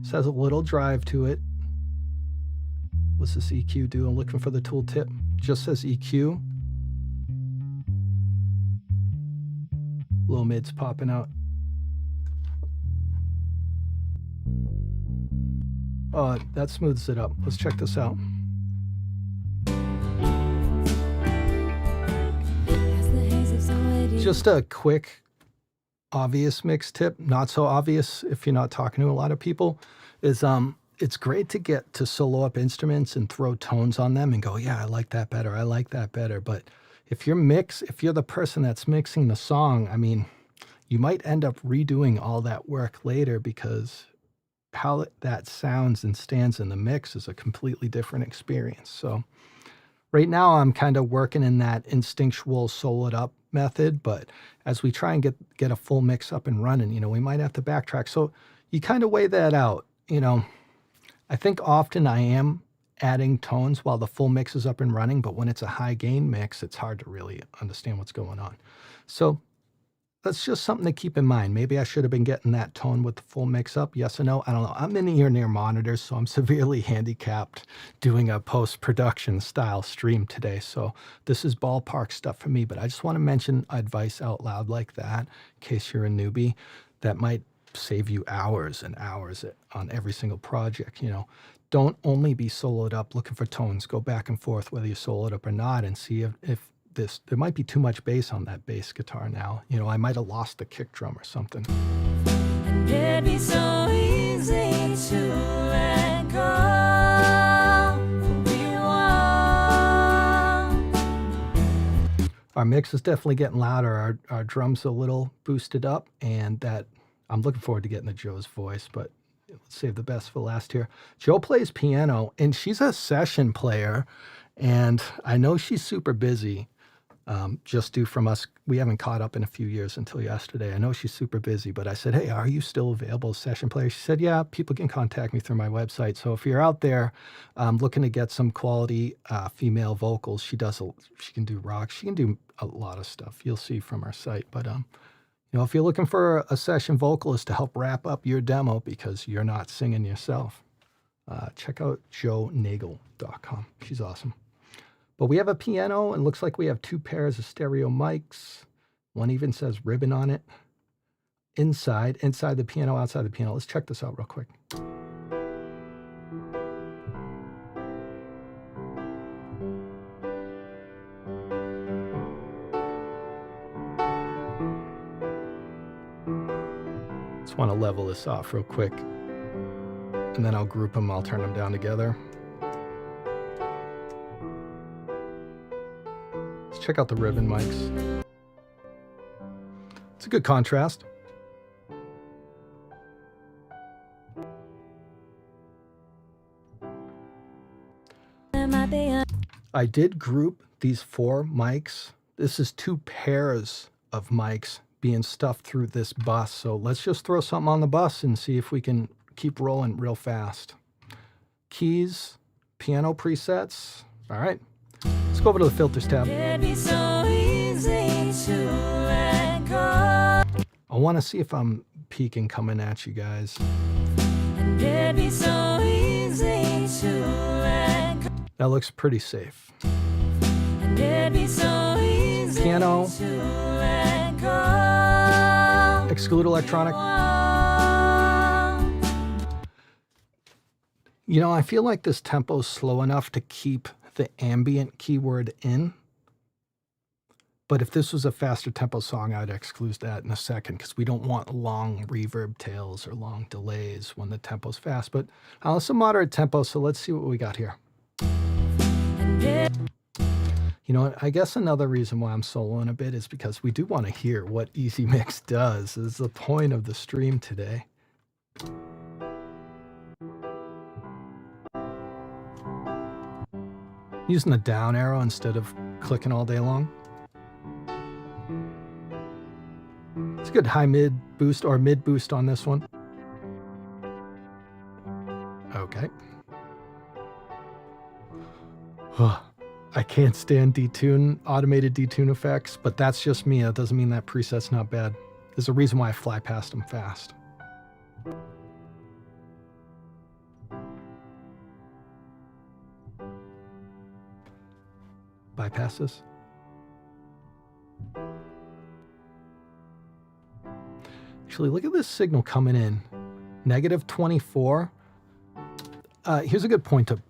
S1: this has a little drive to it. What's this EQ do? I'm looking for the tooltip. Just says EQ. Low mids popping out. Oh, that smooths it up. Let's check this out. Just a quick, obvious mix tip, not so obvious if you're not talking to a lot of people, is it's great to get to solo up instruments and throw tones on them and go, yeah, I like that better. I like that better. But if you're the person that's mixing the song, I mean, you might end up redoing all that work later because how that sounds and stands in the mix is a completely different experience. So right now I'm kind of working in that instinctual soloed up method, but as we try and get a full mix up and running, you know, we might have to backtrack. So you kind of weigh that out, you know. I think often I am adding tones while the full mix is up and running, but when it's a high gain mix, it's hard to really understand what's going on. So that's just something to keep in mind. Maybe I should have been getting that tone with the full mix up. Yes or no? I don't know. I'm in ear near monitors, so I'm severely handicapped doing a post-production style stream today. So this is ballpark stuff for me, but I just want to mention advice out loud like that in case you're a newbie that might save you hours and hours on every single project. You know, don't only be soloed up looking for tones. Go back and forth whether you solo it up or not, and see if there might be too much bass on that bass guitar now. You know, I might have lost the kick drum or something.
S3: And it'd be so easy to let go for you all.
S1: Our mix is definitely getting louder. Our drums are a little boosted up, and that I'm looking forward to getting the Joe's voice, but let's save the best for last here. Joe plays piano, and she's a session player, and I know she's super busy. Just due from us, we haven't caught up in a few years until yesterday. I know she's super busy, but I said, hey, are you still available as session player? She said, yeah, people can contact me through my website. So if you're out there looking to get some quality female vocals, she can do rock. She can do a lot of stuff. You'll see from our site. But you know, if you're looking for a session vocalist to help wrap up your demo because you're not singing yourself, check out JoNagle.com. She's awesome. But we have a piano, and looks like we have 2 pairs of stereo mics. One even says ribbon on it. Inside the piano, outside the piano. Let's check this out real quick. Just want to level this off real quick, and then I'll group them. I'll turn them down together. Check out the ribbon mics. It's a good contrast. I did group these 4 mics. This is 2 pairs of mics being stuffed through this bus. So let's just throw something on the bus and see if we can keep rolling real fast. Keys, piano presets. All right. Let's go over to the filters tab.
S3: So easy to let go.
S1: I want to see if I'm peaking coming at you guys.
S3: And it'd be so easy to let go.
S1: That looks pretty safe.
S3: And it'd be so easy
S1: Piano.
S3: to let go.
S1: Exclude electronic. You know, I feel like this tempo's slow enough to keep the ambient keyword in, but if this was a faster tempo song, I'd exclude that in a second, because we don't want long reverb tails or long delays when the tempo's fast. But it's a moderate tempo, so let's see what we got here. You know what, I guess another reason why I'm soloing a bit is because we do want to hear what EZMix does. This is the point of the stream today. Using the down arrow instead of clicking all day long. It's a good high mid boost or mid boost on this one. Okay. I can't stand automated detune effects, but that's just me. That doesn't mean that preset's not bad. There's a reason why I fly past them fast. Bypass this. Actually, look at this signal coming in. -24. Here's a good point to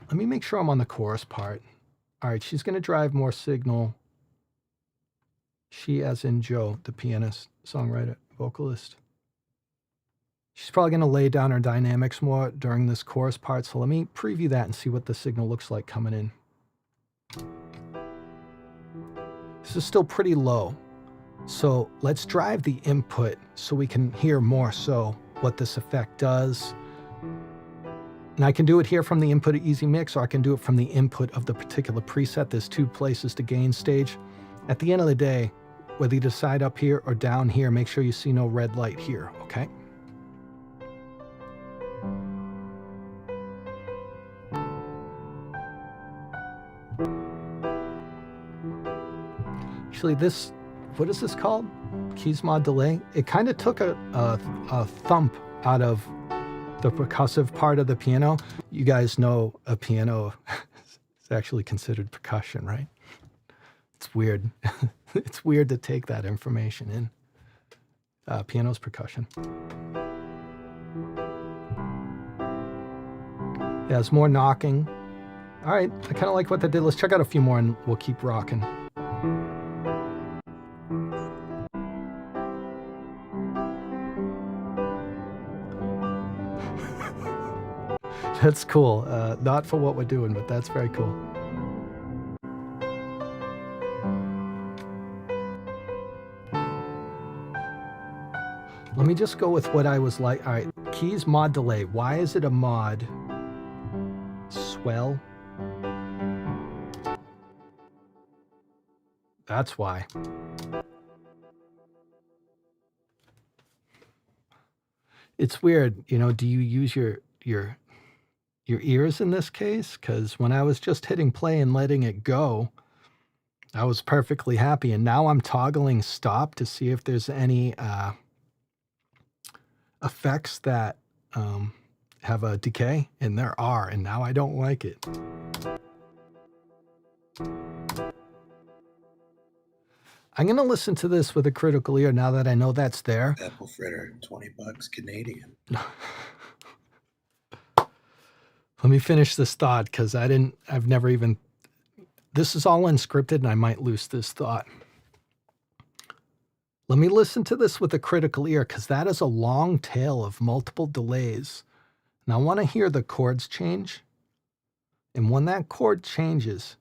S1: let me make sure I'm on the chorus part. All right, she's going to drive more signal. She as in Joe, the pianist, songwriter, vocalist. She's probably going to lay down her dynamics more during this chorus part. So let me preview that and see what the signal looks like coming in. This is still pretty low. So let's drive the input so we can hear more so what this effect does. And I can do it here from the input of EZMix, or I can do it from the input of the particular preset. There's 2 places to gain stage. At the end of the day, whether you decide up here or down here, make sure you see no red light here, okay? Actually, this, what is this called? Keys mod delay. It kind of took a thump out of the percussive part of the piano. You guys know a piano is actually considered percussion, right? It's weird. It's weird to take that information in. Piano's percussion. Yeah, there's more knocking. All right, I kind of like what they did. Let's check out a few more and we'll keep rocking. That's cool. Not for what we're doing, but that's very cool. Let me just go with what I was like. All right, keys mod delay. Why is it a mod? Swell. That's why. It's weird, you know, do you use your ears in this case? Because when I was just hitting play and letting it go, I was perfectly happy. And now I'm toggling stop to see if there's any effects that have a decay, and there are, and now I don't like it. I'm going to listen to this with a critical ear now that I know that's there.
S2: Apple fritter, $20 Canadian.
S1: Let me finish this thought because I've never even, this is all unscripted and I might lose this thought. Let me listen to this with a critical ear because that is a long tail of multiple delays. And I want to hear the chords change. And when that chord changes,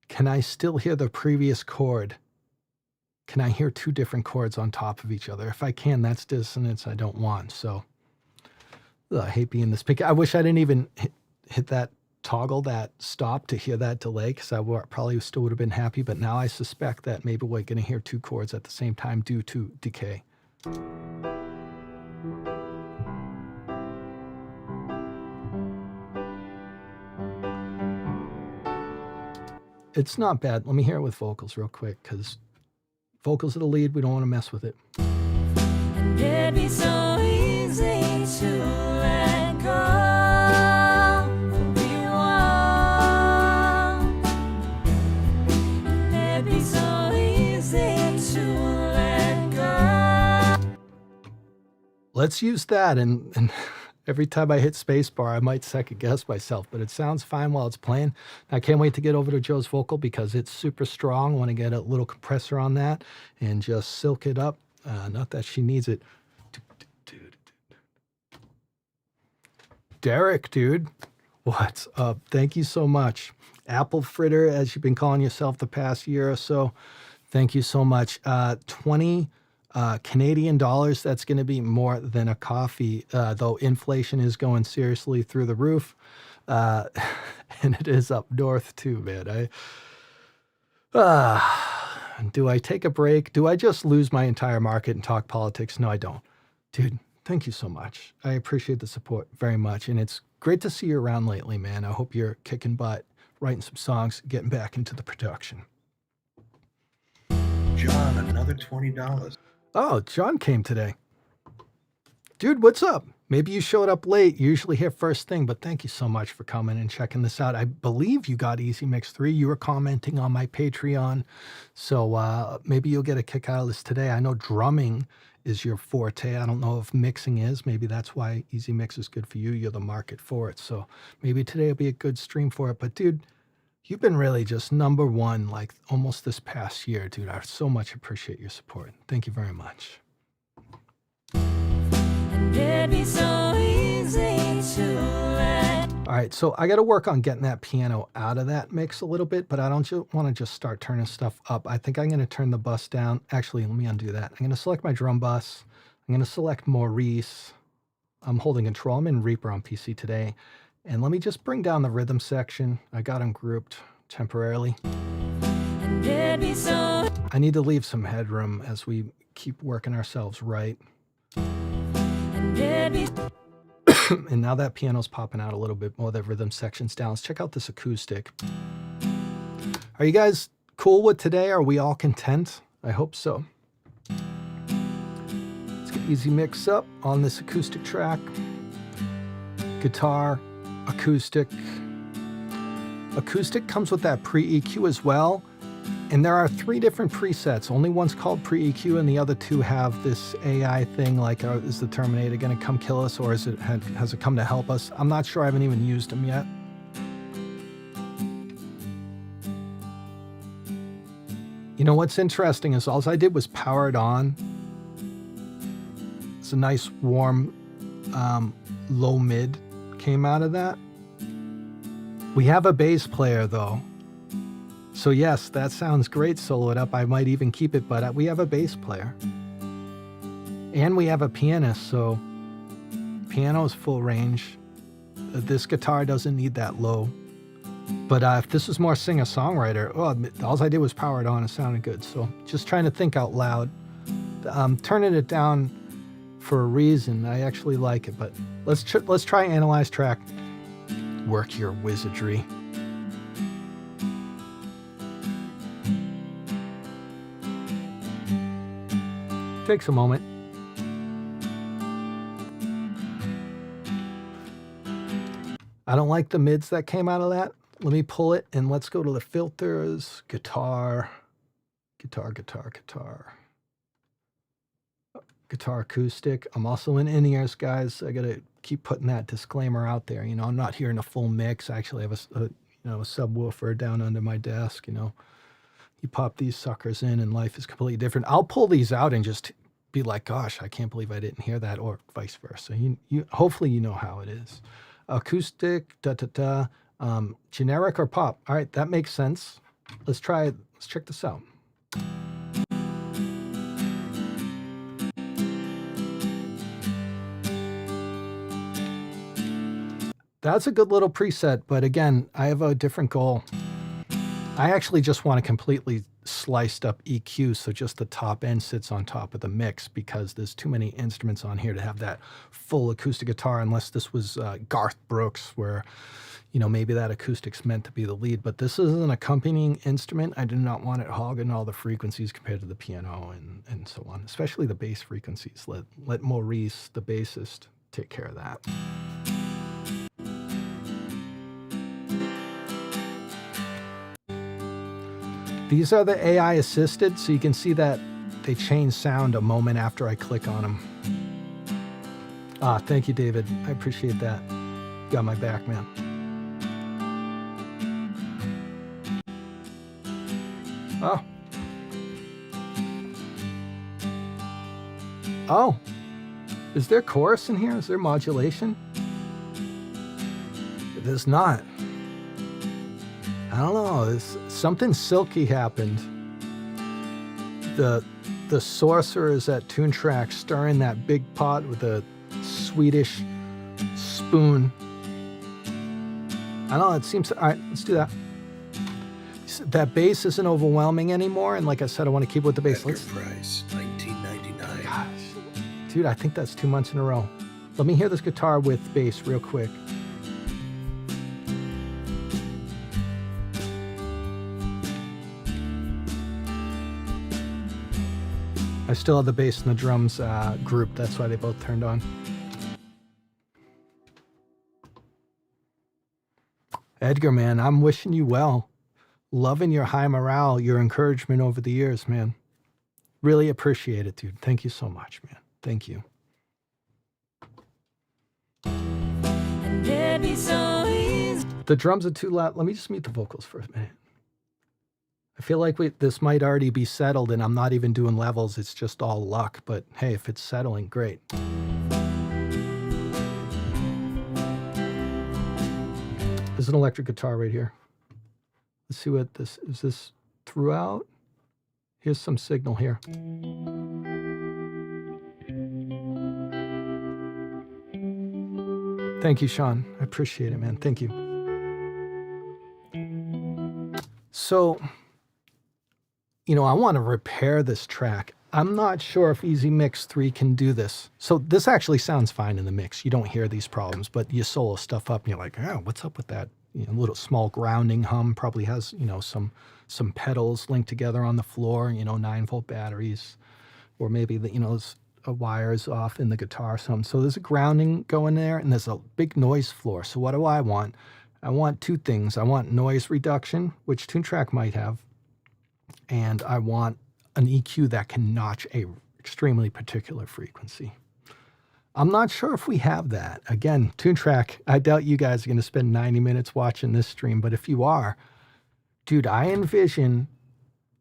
S1: can I still hear the previous chord? Can I hear two different chords on top of each other? If I can, that's dissonance I don't want. So I hate being this picky. I wish I didn't even hit that toggle, that stop to hear that delay, because I probably still would have been happy. But now I suspect that maybe we're going to hear two chords at the same time due to decay. It's not bad. Let me hear it with vocals real quick, because vocals are the lead. We don't want to mess with it.
S3: And it'd be so easy to let go of you all. And it'd be so easy to let go.
S1: Let's use that, and every time I hit spacebar, I might second guess myself, but it sounds fine while it's playing. I can't wait to get over to Joe's vocal because it's super strong. I want to get a little compressor on that and just silk it up. Not that she needs it. Derek, dude, what's up? Thank you so much. Apple fritter, as you've been calling yourself the past year or so. Thank you so much. 20 Canadian dollars, that's going to be more than a coffee, though inflation is going seriously through the roof. And it is up north too, man. Do I take a break? Do I just lose my entire market and talk politics? No, I don't. Dude, thank you so much. I appreciate the support very much. And it's great to see you around lately, man. I hope you're kicking butt, writing some songs, getting back into the production.
S2: John, another $20.
S1: Oh, John came today. Dude, what's up? Maybe you showed up late. You usually here first thing, but thank you so much for coming and checking this out. I believe you got EZMix3. You were commenting on my Patreon. So maybe you'll get a kick out of this today. I know drumming is your forte. I don't know if mixing is. Maybe that's why EZMix is good for you. You're the market for it. So maybe today will be a good stream for it. But dude, you've been really just number one, like almost this past year, dude. I so much appreciate your support. Thank you very much.
S3: It'd be so easy to let.
S1: All right, so I got to work on getting that piano out of that mix a little bit, but I don't want to just start turning stuff up. I think I'm going to turn the bus down. Actually, let me undo that. I'm going to select my drum bus. I'm going to select Maurice. I'm holding control. I'm in Reaper on PC today. And let me just bring down the rhythm section. I got them grouped temporarily. I need to leave some headroom as we keep working ourselves right. And now that piano's popping out a little bit more, the rhythm section's down. Let's check out this acoustic. Are you guys cool with today? Are we all content? I hope so. Let's get EZMix up on this acoustic track. Guitar, acoustic. Acoustic comes with that pre-EQ as well. And there are 3 different presets. Only one's called pre-EQ and the other 2 have this AI thing like, is the Terminator going to come kill us, or has it come to help us? I'm not sure. I haven't even used them yet. You know what's interesting is all I did was power it on. It's a nice warm low mid came out of that. We have a bass player though. So yes, that sounds great, solo it up. I might even keep it, but we have a bass player. And we have a pianist, so piano is full range. This guitar doesn't need that low. But if this was more singer-songwriter, all I did was power it on. It sounded good. So just trying to think out loud. Turning it down for a reason. I actually like it, but let's try analyze track. Work your wizardry. Takes a moment. I don't like the mids that came out of that. Let me pull it and let's go to the filters, guitar acoustic. I'm also in in-ears, guys. I gotta keep putting that disclaimer out there. You know, I'm not hearing a full mix. I actually have a subwoofer down under my desk. You know, you pop these suckers in and life is completely different. I'll pull these out and just be like, gosh, I can't believe I didn't hear that, or vice versa. You hopefully you know how it is. Acoustic, generic or pop. All right, that makes sense. Let's try it. Let's check this out. That's a good little preset, but again, I have a different goal. I actually just want a completely sliced up EQ, so just the top end sits on top of the mix, because there's too many instruments on here to have that full acoustic guitar, unless this was Garth Brooks, where, you know, maybe that acoustic's meant to be the lead, but this is an accompanying instrument. I do not want it hogging all the frequencies compared to the piano and so on, especially the bass frequencies. Let Maurice, the bassist, take care of that. These are the AI assisted, so you can see that they change sound a moment after I click on them. Thank you, David. I appreciate that. You got my back, man. Oh, is there chorus in here? Is there modulation? There's not. I don't know. Something silky happened. The sorcerer is at Toontrack stirring that big pot with a Swedish spoon. I don't know. It seems. All right, let's do that. That bass isn't overwhelming anymore, and like I said, I want to keep with the bass.
S2: Price, $19.99.
S1: Gosh, dude, I think that's 2 months in a row. Let me hear this guitar with bass real quick. I still have the bass and the drums group. That's why they both turned on. Edgar, man, I'm wishing you well. Loving your high morale, your encouragement over the years, man. Really appreciate it, dude. Thank you so much, man. Thank you. The drums are too loud. Let me just mute the vocals for a minute. I feel like this might already be settled and I'm not even doing levels. It's just all luck. But hey, if it's settling, great. There's an electric guitar right here. Let's see what this is. This throughout? Here's some signal here. Thank you, Sean. I appreciate it, man. Thank you. So, you know, I want to repair this track. I'm not sure if EZMix3 can do this. So this actually sounds fine in the mix. You don't hear these problems, but you solo stuff up and you're like, oh, what's up with that? You know, little small grounding hum, probably has, you know, some pedals linked together on the floor, you know, 9-volt batteries, or maybe the, you know, a wires off in the guitar or something. So there's a grounding going there, and there's a big noise floor. So what do I want? I want 2 things. I want noise reduction, which Toontrack might have,
S4: and I want an EQ that can notch a extremely particular frequency. I'm not sure if we have that. Again, Toontrack, I doubt you guys are going to spend 90 minutes watching this stream, but if you are, dude, I envision,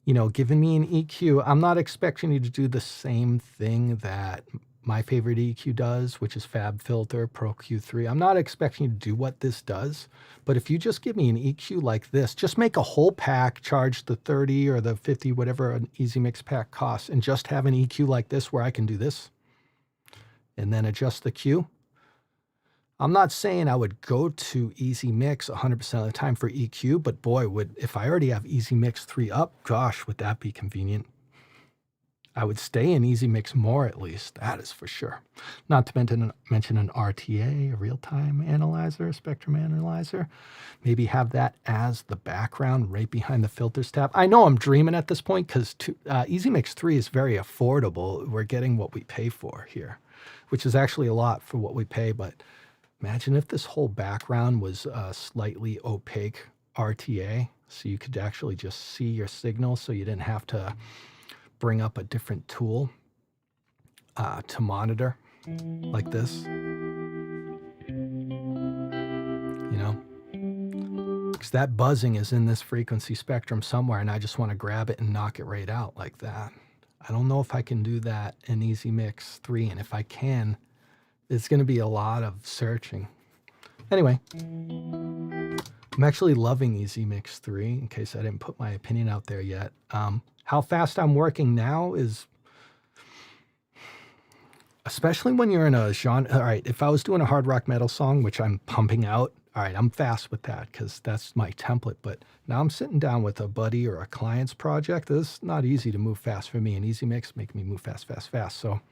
S4: you know, giving me an EQ. I'm not expecting you to do the same thing that my favorite EQ does, which is FabFilter Pro Q3. I'm not expecting you to do what this does, but if you just give me an EQ like this, just make a whole pack, charge the 30 or the 50, whatever an EZMix pack costs, and just have an EQ like this where I can do this and then adjust the Q. I'm not saying I would go to EZMix 100% of the time for EQ, but boy, if I already have EZMix3 up, gosh, would that be convenient. I would stay in EZMix more at least, that is for sure. Not to mention an RTA, a real-time analyzer, a spectrum analyzer. Maybe have that as the background right behind the filters tab. I know I'm dreaming at this point because EZMix3 is very affordable. We're getting what we pay for here, which is actually a lot for what we pay, but imagine if this whole background was a slightly opaque RTA, so you could actually just see your signal, so you didn't have to bring up a different tool to monitor like this. You know, because that buzzing is in this frequency spectrum somewhere, and I just want to grab it and knock it right out like that. I don't know if I can do that in EZMix3, and if I can, it's going to be a lot of searching. Anyway, I'm actually loving EZMix3, in case I didn't put my opinion out there yet. How fast I'm working now is, especially when you're in a genre, all right, if I was doing a hard rock metal song, which I'm pumping out, all right, I'm fast with that because that's my template. But now I'm sitting down with a buddy or a client's project. It's not easy to move fast for me, and EZMix make me move fast, fast, fast. So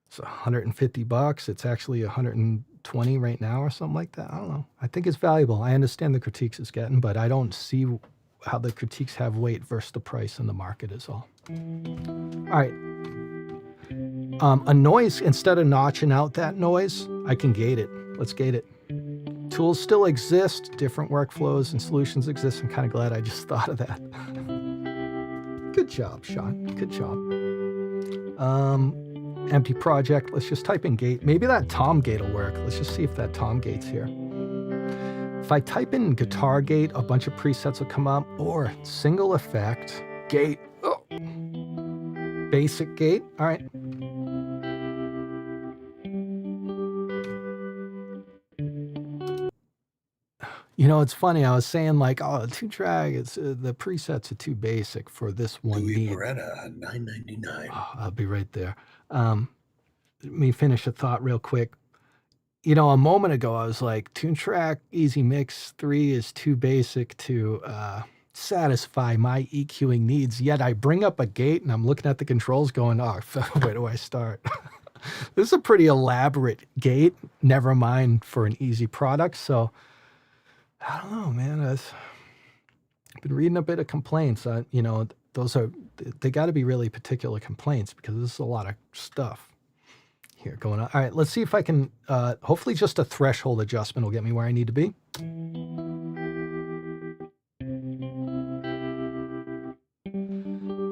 S4: it's $150. It's actually 120 right now or something like that. I don't know. I think it's valuable. I understand the critiques it's getting, but I don't see how the critiques have weight versus the price in the market is all. All right. A noise, instead of notching out that noise, I can gate it. Let's gate it. Tools still exist, different workflows and solutions exist. I'm kind of glad I just thought of that. Good job, Sean. Good job. Empty project. Let's just type in gate. Maybe that tom gate will work. Let's just see if that tom gate's here. If I type in guitar gate, a bunch of presets will come up, or single effect, gate, oh. Basic gate, all right. You know, it's funny, I was saying like, oh, Toontrack, it's the presets are too basic for this one need.
S2: 𝗪𝗪𝗏 $9.99.
S4: Oh, I'll be right there. Let me finish a thought real quick. You know, a moment ago, I was like, Toontrack EZMix3 is too basic to satisfy my EQing needs. Yet I bring up a gate and I'm looking at the controls going, oh, where do I start? This is a pretty elaborate gate, never mind for an easy product. So I don't know, man. I've been reading a bit of complaints. You know, they got to be really particular complaints because this is a lot of stuff here going on. All right, let's see if I can, hopefully just a threshold adjustment will get me where I need to be.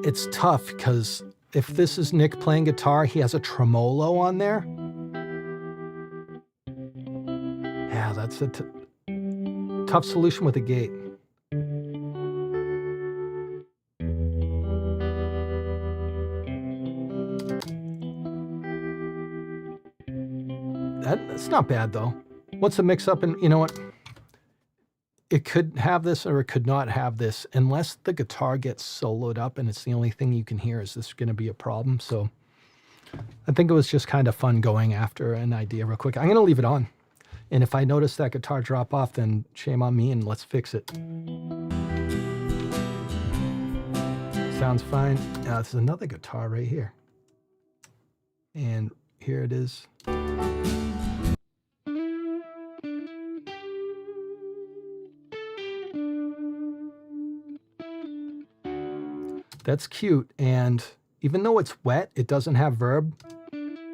S4: It's tough because if this is Nick playing guitar, he has a tremolo on there. Yeah, that's a tough solution with a gate. That's not bad though. What's the mix up? And you know what? It could have this or it could not have this unless the guitar gets soloed up and it's the only thing you can hear. Is this going to be a problem? So I think it was just kind of fun going after an idea real quick. I'm going to leave it on. And if I notice that guitar drop off, then shame on me and let's fix it. Sounds fine. Now this is another guitar right here. And here it is. That's cute, and even though it's wet, it doesn't have verb.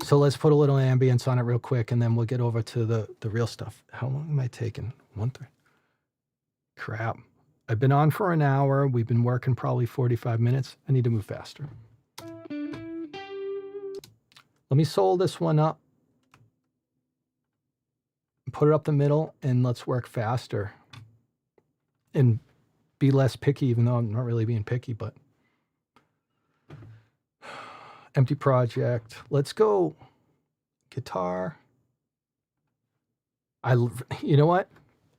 S4: So let's put a little ambience on it real quick, and then we'll get over to the real stuff. How long am I taking? 1-3. Crap. I've been on for an hour. We've been working probably 45 minutes. I need to move faster. Let me solo this one up. Put it up the middle, and let's work faster. And be less picky, even though I'm not really being picky, but empty project. Let's go guitar. You know what?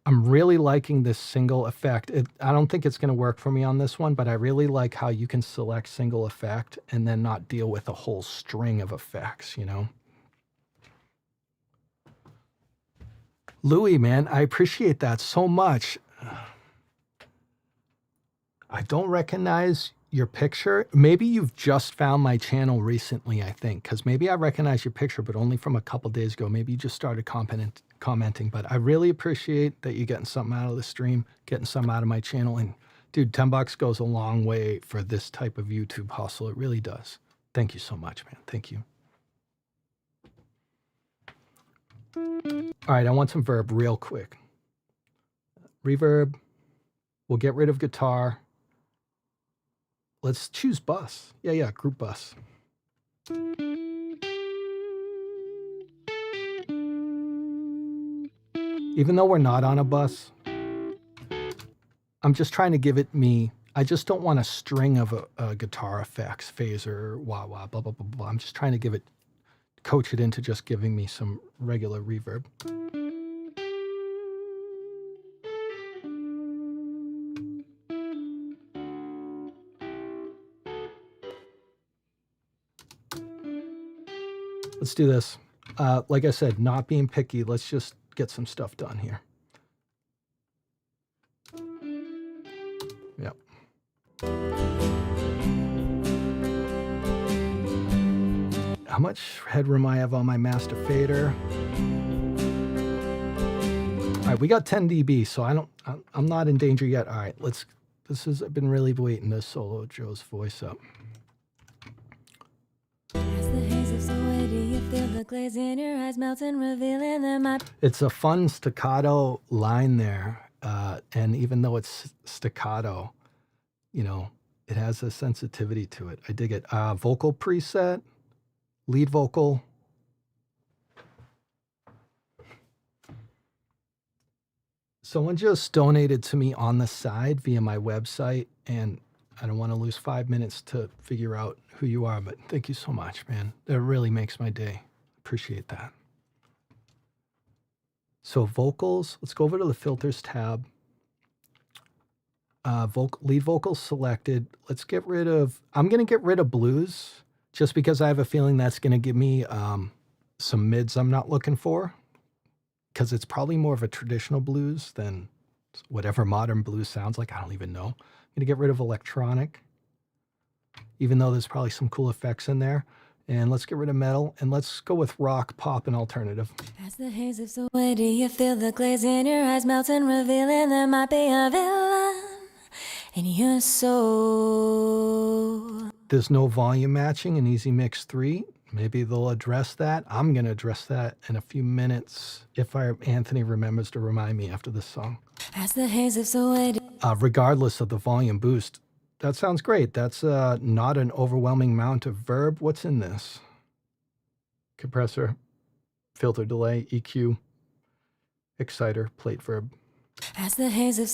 S4: I'm really liking this single effect. I don't think it's going to work for me on this one, but I really like how you can select single effect and then not deal with a whole string of effects, you know? Louis, man, I appreciate that so much. I don't recognize your picture. Maybe you've just found my channel recently, I think, because maybe I recognize your picture, but only from a couple days ago. Maybe you just started commenting, but I really appreciate that you're getting something out of the stream, getting something out of my channel. And dude, $10 goes a long way for this type of YouTube hustle. It really does. Thank you so much, man. Thank you. All right, I want some verb real quick. Reverb. We'll get rid of guitar. Let's choose bus. Yeah, group bus. Even though we're not on a bus, I'm just trying to give it me. I just don't want a string of guitar effects, phaser, wah-wah, blah, blah, blah, blah. I'm just trying to coach it into just giving me some regular reverb. Let's do this. Like I said, not being picky. Let's just get some stuff done here. Yep. How much headroom I have on my master fader? All right, we got 10 dB, so I'm not in danger yet. All right, I've been really waiting to solo Joe's voice up. It's a fun staccato line there, and even though it's staccato, you know, it has a sensitivity to it. I dig it. Vocal preset, lead vocal. Someone just donated to me on the side via my website, and I don't want to lose 5 minutes to figure out who you are, but thank you so much, man. That really makes my day. Appreciate that. So vocals, let's go over to the filters tab. Lead vocals selected. Let's get rid of, I'm going to get rid of blues just because I have a feeling that's going to give me some mids I'm not looking for, because it's probably more of a traditional blues than whatever modern blues sounds like. I don't even know. I'm going to get rid of electronic, even though there's probably some cool effects in there. And let's get rid of metal, and let's go with rock, pop, and alternative. As the haze of so do you feel the glaze in your eyes melting, revealing there might be a villain in your soul. There's no volume matching in EZMix3. Maybe they'll address that. I'm going to address that in a few minutes if Anthony remembers to remind me after this song. As the haze of so regardless of the volume boost. That sounds great. That's not an overwhelming amount of verb. What's in this? Compressor, filter delay, EQ, exciter, plate verb. As the haze of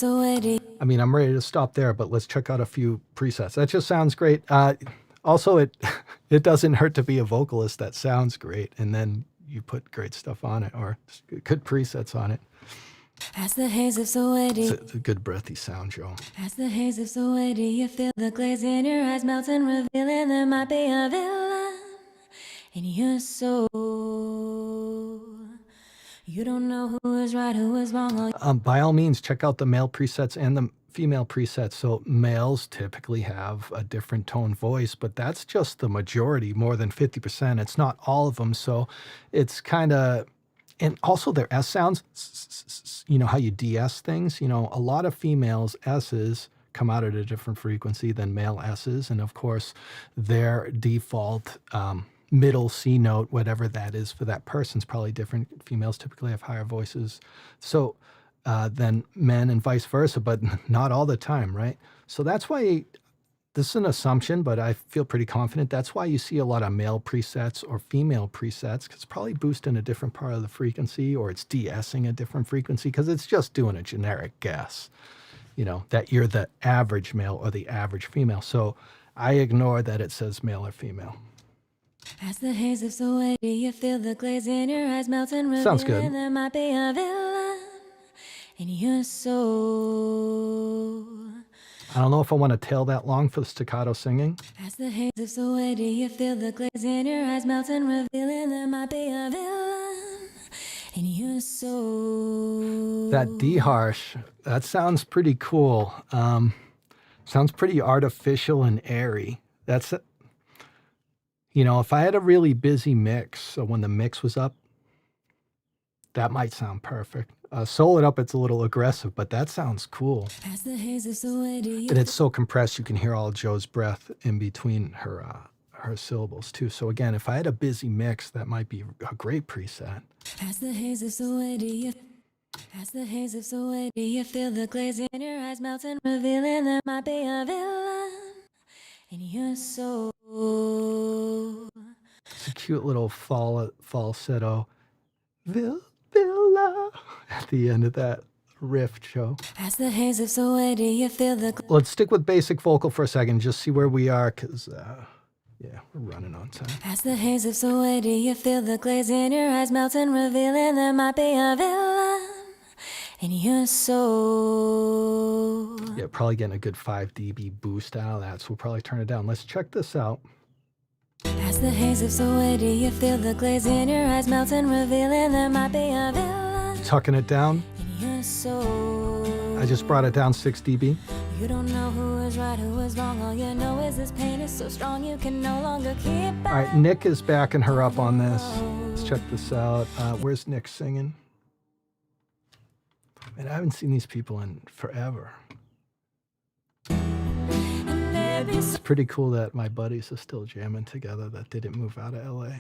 S4: I mean, I'm ready to stop there, but let's check out a few presets. That just sounds great. Also, it doesn't hurt to be a vocalist that sounds great, and then you put great stuff on it, or good presets on it. As the haze of it's a good breathy sound, Joe. As the haze of do you feel the glaze in your eyes melting, revealing there might be a villain in your soul. You don't know who is right, who is wrong. By all means, check out the male presets and the female presets. So males typically have a different tone voice, but that's just the majority, more than 50%. It's not all of them. So it's kind of, and also their S sounds, you know how you DS things, you know, a lot of females S's come out at a different frequency than male S's. And of course, their default middle C note, whatever that is for that person, is probably different. Females typically have higher voices. So than men and vice versa, but not all the time, right? So that's why, this is an assumption, but I feel pretty confident. That's why you see a lot of male presets or female presets, because it's probably boosting a different part of the frequency, or it's de-essing a different frequency, because it's just doing a generic guess, you know, that you're the average male or the average female. So I ignore that it says male or female.
S3: As the haze of 𝗖𝗢𝗡𝗧, you feel the glaze in your eyes melt and reveal.
S4: Sounds good.
S3: There might be a villain in your soul.
S4: I don't know if I want to tail that long for the staccato singing.
S3: As the haze of 𝗖𝗢𝗡𝗧, you feel the glaze in your eyes melt and reveal. There might be a villain in your soul.
S4: That D harsh, that sounds pretty cool. Sounds pretty artificial and airy. That's, you know, if I had a really busy mix, so when the mix was up, that might sound perfect. Soul it up, it's a little aggressive, but that sounds cool.
S3: As the haze of 𝗖𝗢𝗡𝗧,
S4: And it's so compressed, you can hear all Joe's breath in between her syllables too. So again, if I had a busy mix, that might be a great preset.
S3: as the haze of 𝗖𝗢𝗡𝗧, as the haze of 𝗖𝗢𝗡𝗧, you feel the glaze in your eyes melt and reveal. There might be a villain in your soul.
S4: It's a cute little falsetto. Villa at the end of that riff, Joe.
S3: As the haze of 𝗖𝗢𝗡𝗧, you feel the
S4: Let's stick with basic vocal for a second, just see where we are, because, yeah, we're running on time.
S3: as the haze of 𝗖𝗢𝗡𝗧, you feel the glaze in your eyes melt and reveal. There might be a villain in your soul.
S4: Yeah, probably getting a good 5 dB boost out of that, so we'll probably turn it down. Let's check this out.
S3: As the haze of 𝗖𝗢𝗡𝗧, you feel the glaze in your eyes melt and reveal. There might be a villain
S4: Tucking it down.
S3: in your soul.
S4: I just brought it down 6 dB.
S3: You don't know who is right, who is wrong. All you know is this pain is so strong you can no longer keep
S4: All right, Nick is backing her up on this. Let's check this out. Where's Nick singing? Man, I haven't seen these people in forever. It's pretty cool that my buddies are still jamming together that didn't move out of LA.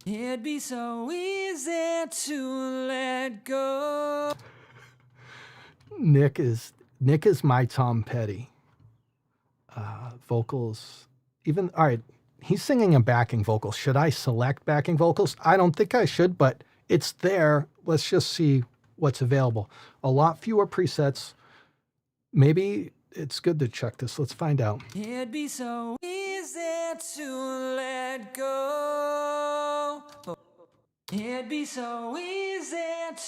S5: It'd be so easy to let go.
S4: Nick is my Tom Petty. Vocals, even, all right, he's singing a backing vocal. Should I select backing vocals? I don't think I should, but it's there. Let's just see what's available. A lot fewer presets. Maybe it's good to check this. Let's find out.
S5: It'd be so easy to let go. It'd be so easy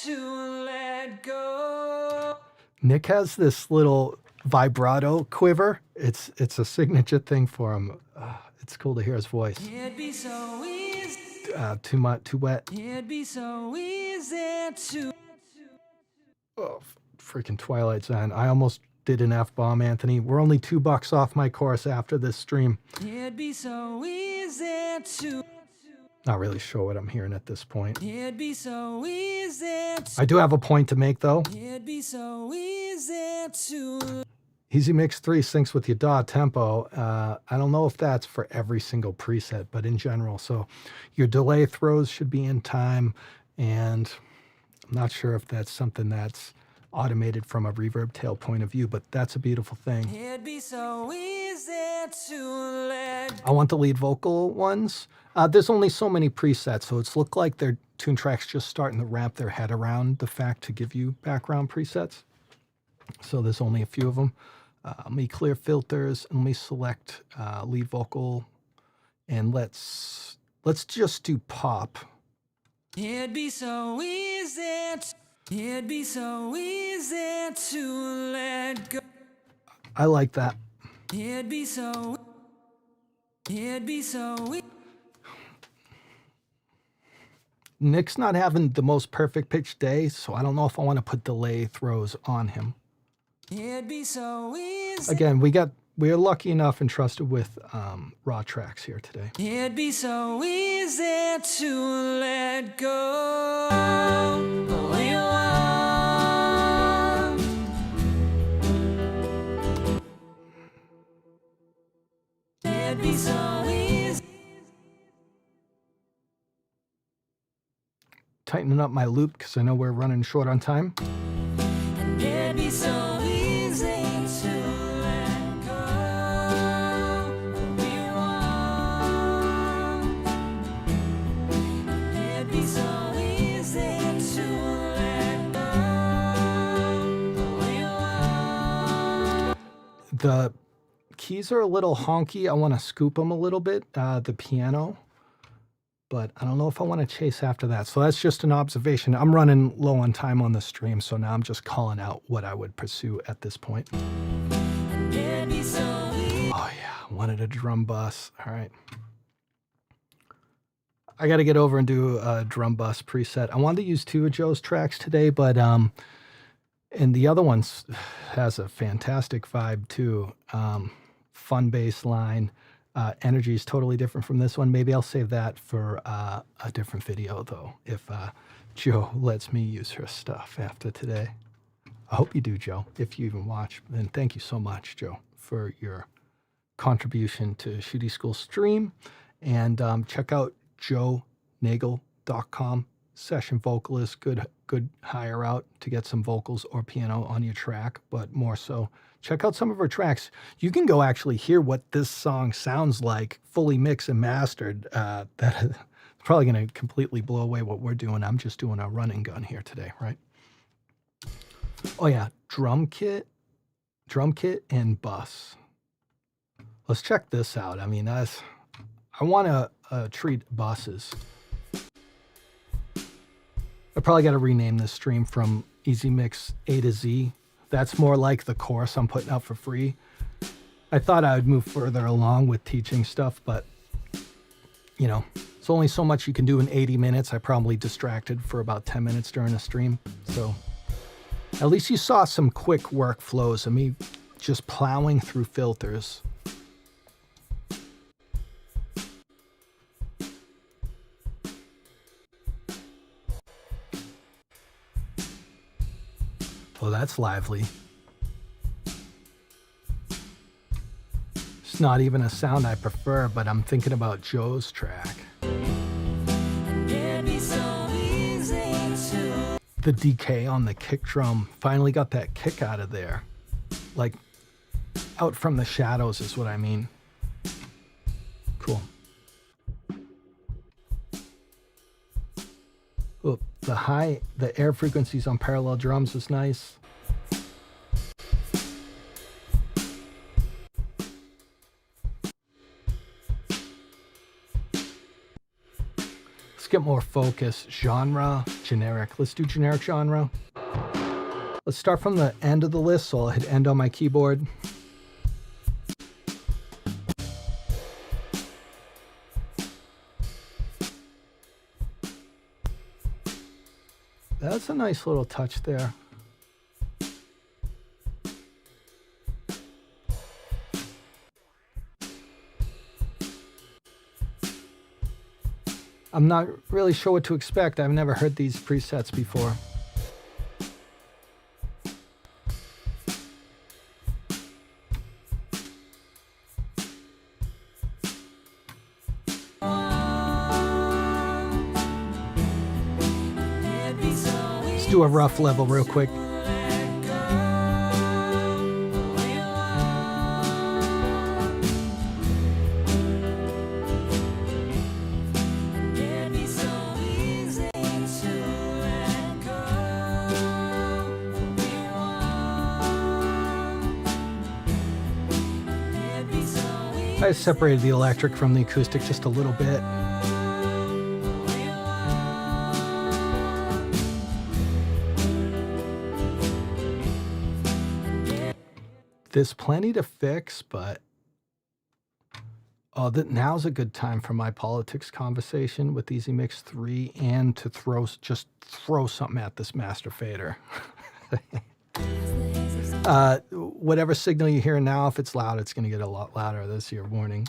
S5: to let go.
S4: Nick has this little vibrato quiver. It's a signature thing for him. It's cool to hear his voice.
S5: It'd be so easy.
S4: Too wet.
S5: It'd be so easy to.
S4: Oh, freaking Twilight Zone. I almost did an F-bomb, Anthony. We're only $2 off my course after this stream.
S5: It'd be so easy to.
S3: Not really sure what I'm hearing at this point.
S5: It'd be so easy.
S3: I do have a point to make, though.
S5: It'd be so easy to.
S3: EZMix3 syncs with your DAW tempo. I don't know if that's for every single preset, but in general. So your delay throws should be in time, and I'm not sure if that's something that's automated from a reverb tail point of view, but that's a beautiful thing.
S5: It'd be so easy to let.
S3: I want the lead vocal ones. There's only so many presets, so it's looked like their Toontrack's just starting to wrap their head around the fact to give you background presets. So there's only a few of them. Let me clear filters and let me select lead vocal, and let's just do pop.
S5: It'd be so easy. It'd be so easy to let go.
S3: I like that.
S5: It'd be so. It'd be so.
S3: Nick's not having the most perfect pitch day, so I don't know if I want to put delay throws on him.
S5: It'd be so easy.
S3: Again, we're lucky enough and trusted with raw tracks here today.
S5: It'd be so easy to let go. Oh, you want. It'd be so easy.
S3: tightening up my loop because I know we're running short on time.
S5: And it'd be so easy to let go what we want. And it'd be so easy to let go what we want.
S3: The keys are a little honky. I want to scoop them a little bit, the piano, but I don't know if I want to chase after that. So that's just an observation. I'm running low on time on the stream, so now I'm just calling out what I would pursue at this point.
S5: And it'd be so easy.
S3: Oh yeah, wanted a drum bus. All right. I got to get over and do a drum bus preset. I wanted to use two of Joe's tracks today, but and the other one has a fantastic vibe too. Fun bass line. Energy is totally different from this one. Maybe I'll save that for a different video though, if Joe lets me use her stuff after today. I hope you do, Joe, if you even watch. And thank you so much, Joe, for your contribution to Shooty School stream. And check out JONAGLE.com, session vocalist, good hire out to get some vocals or piano on your track, but more so, check out some of her tracks. You can go actually hear what this song sounds like, fully mixed and mastered. That is probably going to completely blow away what we're doing. I'm just doing a run and gun here today, right? Oh yeah, drum kit and bus. Let's check this out. I mean, I want to treat buses. I probably got to rename this stream from EZMix3 to Z. That's more like the course I'm putting out for free. I thought I would move further along with teaching stuff, but you know, it's only so much you can do in 80 minutes. I probably distracted for about 10 minutes during the stream. So at least you saw some quick workflows of me just plowing through filters. Oh, that's lively. It's not even a sound I prefer, but I'm thinking about Joe's track.
S5: And it'd be so easy to.
S3: The decay on the kick drum finally got that kick out of there. Like, out from the shadows is what I mean. Cool. Oh, the air frequencies on parallel drums is nice. Let's get more focus. Genre, generic. Let's do generic genre. Let's start from the end of the list, so I'll hit end on my keyboard. That's a nice little touch there. I'm not really sure what to expect. I've never heard these presets before. Let's do a rough level real quick. I separated the electric from the acoustic just a little bit. There's plenty to fix, but now's a good time for my politics conversation with EZMix3 and to just throw something at this master fader. Whatever signal you hear now, if it's loud, it's going to get a lot louder. That's your warning.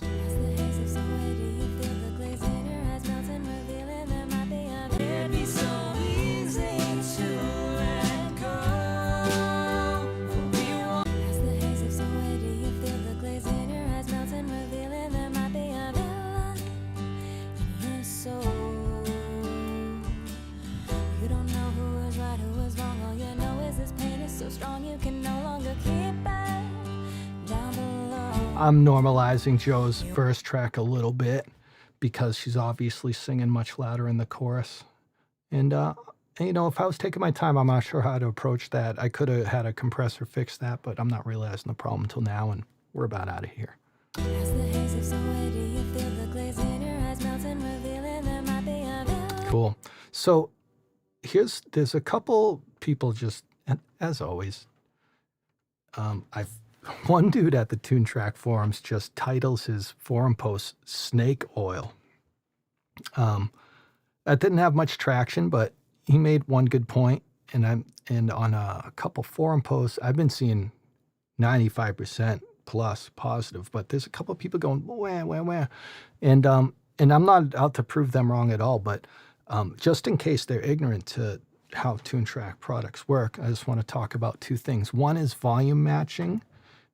S3: I'm normalizing Joe's verse track a little bit because she's obviously singing much louder in the chorus. And, you know, if I was taking my time, I'm not sure how to approach that. I could have had a compressor fix that, but I'm not realizing the problem until now, and we're about out of here.
S6: As the haze is away, do you feel the glaze in your eyes melting, revealing there might be a veil?
S3: Cool. So there's a couple people just, and as always, one dude at the Toontrack forums just titles his forum post "Snake Oil." That didn't have much traction, but he made one good point, and on a couple forum posts, I've been seeing 95% plus positive, but there's a couple of people going wah wah wah, and I'm not out to prove them wrong at all, but just in case they're ignorant to how Toontrack products work, I just want to talk about two things. One is volume matching,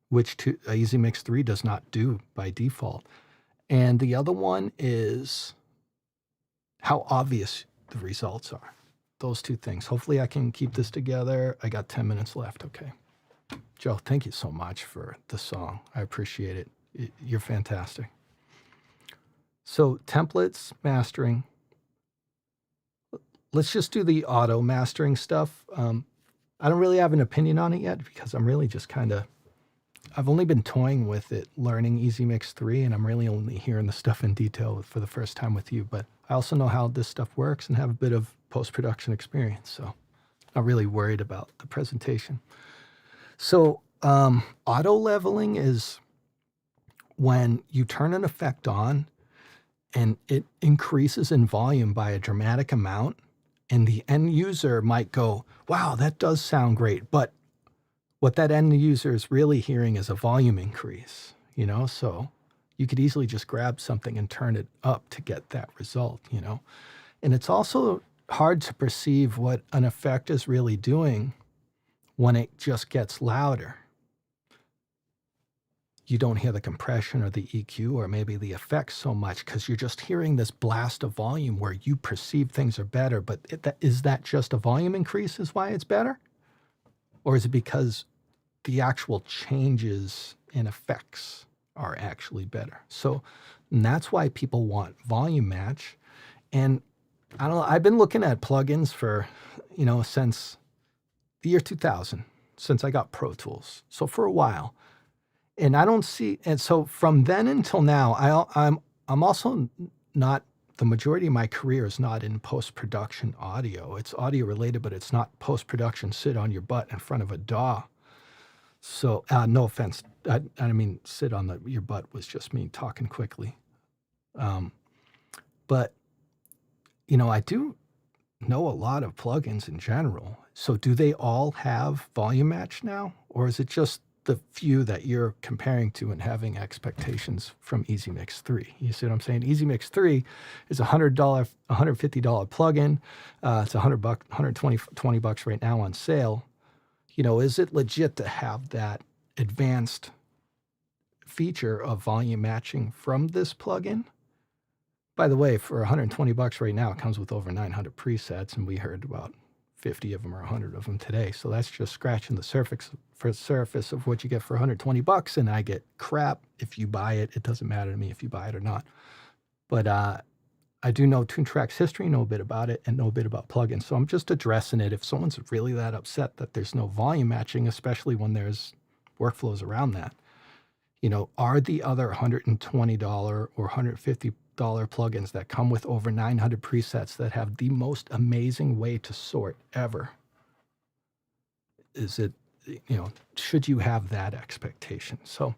S3: which EZMix3 does not do by default, and the other one is how obvious the results are. Those two things. Hopefully I can keep this together. I got 10 minutes left. Okay. Joe, thank you so much for the song. I appreciate it. You're fantastic. So templates, mastering. Let's just do the auto mastering stuff. I don't really have an opinion on it yet because I'm really just I've only been toying with it, learning EZMix3, and I'm really only hearing the stuff in detail for the first time with you. But I also know how this stuff works and have a bit of post-production experience, so not really worried about the presentation. So auto leveling is when you turn an effect on and it increases in volume by a dramatic amount, and the end user might go, wow, that does sound great, but what that end user is really hearing is a volume increase, you know? So you could easily just grab something and turn it up to get that result, you know? And it's also hard to perceive what an effect is really doing when it just gets louder. You don't hear the compression or the EQ or maybe the effects so much because you're just hearing this blast of volume where you perceive things are better. But is that just a volume increase is why it's better? Or is it because the actual changes in effects are actually better? And that's why people want volume match. And I don't know, I've been looking at plugins for, you know, since the year 2000, since I got Pro Tools. So for a while. And I don't see, and so from then until now, I'm also not, the majority of my career is not in post-production audio. It's audio related, but it's not post-production, sit on your butt in front of a DAW. So no offense, I mean, sit on your butt was just me talking quickly. But, you know, I do know a lot of plugins in general. So do they all have volume match now? Or is it just the few that you're comparing to and having expectations from EZMix3? You see what I'm saying? EZMix3 is a $150 plugin. It's $120 right now on sale. You know, is it legit to have that advanced feature of volume matching from this plugin? By the way, for $120 right now, it comes with over 900 presets, and we heard about 50 of them or 100 of them today. So that's just scratching the surface of what you get for $120, and I get crap if you buy it. It doesn't matter to me if you buy it or not. But I do know Toontrack's history, know a bit about it, and know a bit about plugins. So I'm just addressing it. If someone's really that upset that there's no volume matching, especially when there's workflows around that, you know, are the other $120 or $150 plugins that come with over 900 presets that have the most amazing way to sort ever? Is it, you know, should you have that expectation? So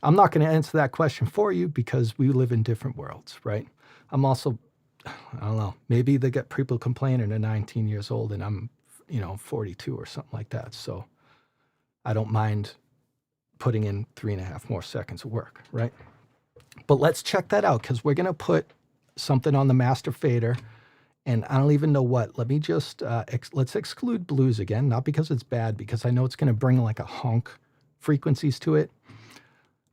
S3: I'm not going to answer that question for you because we live in different worlds, right? I'm also, I don't know, maybe they get people complaining they're 19 years old and I'm, you know, 42 or something like that. So I don't mind putting in 3.5 more seconds of work, right? But let's check that out because we're going to put something on the master fader, and I don't even know what. Let me just, let's exclude blues again, not because it's bad, because I know it's going to bring like a honk frequencies to it.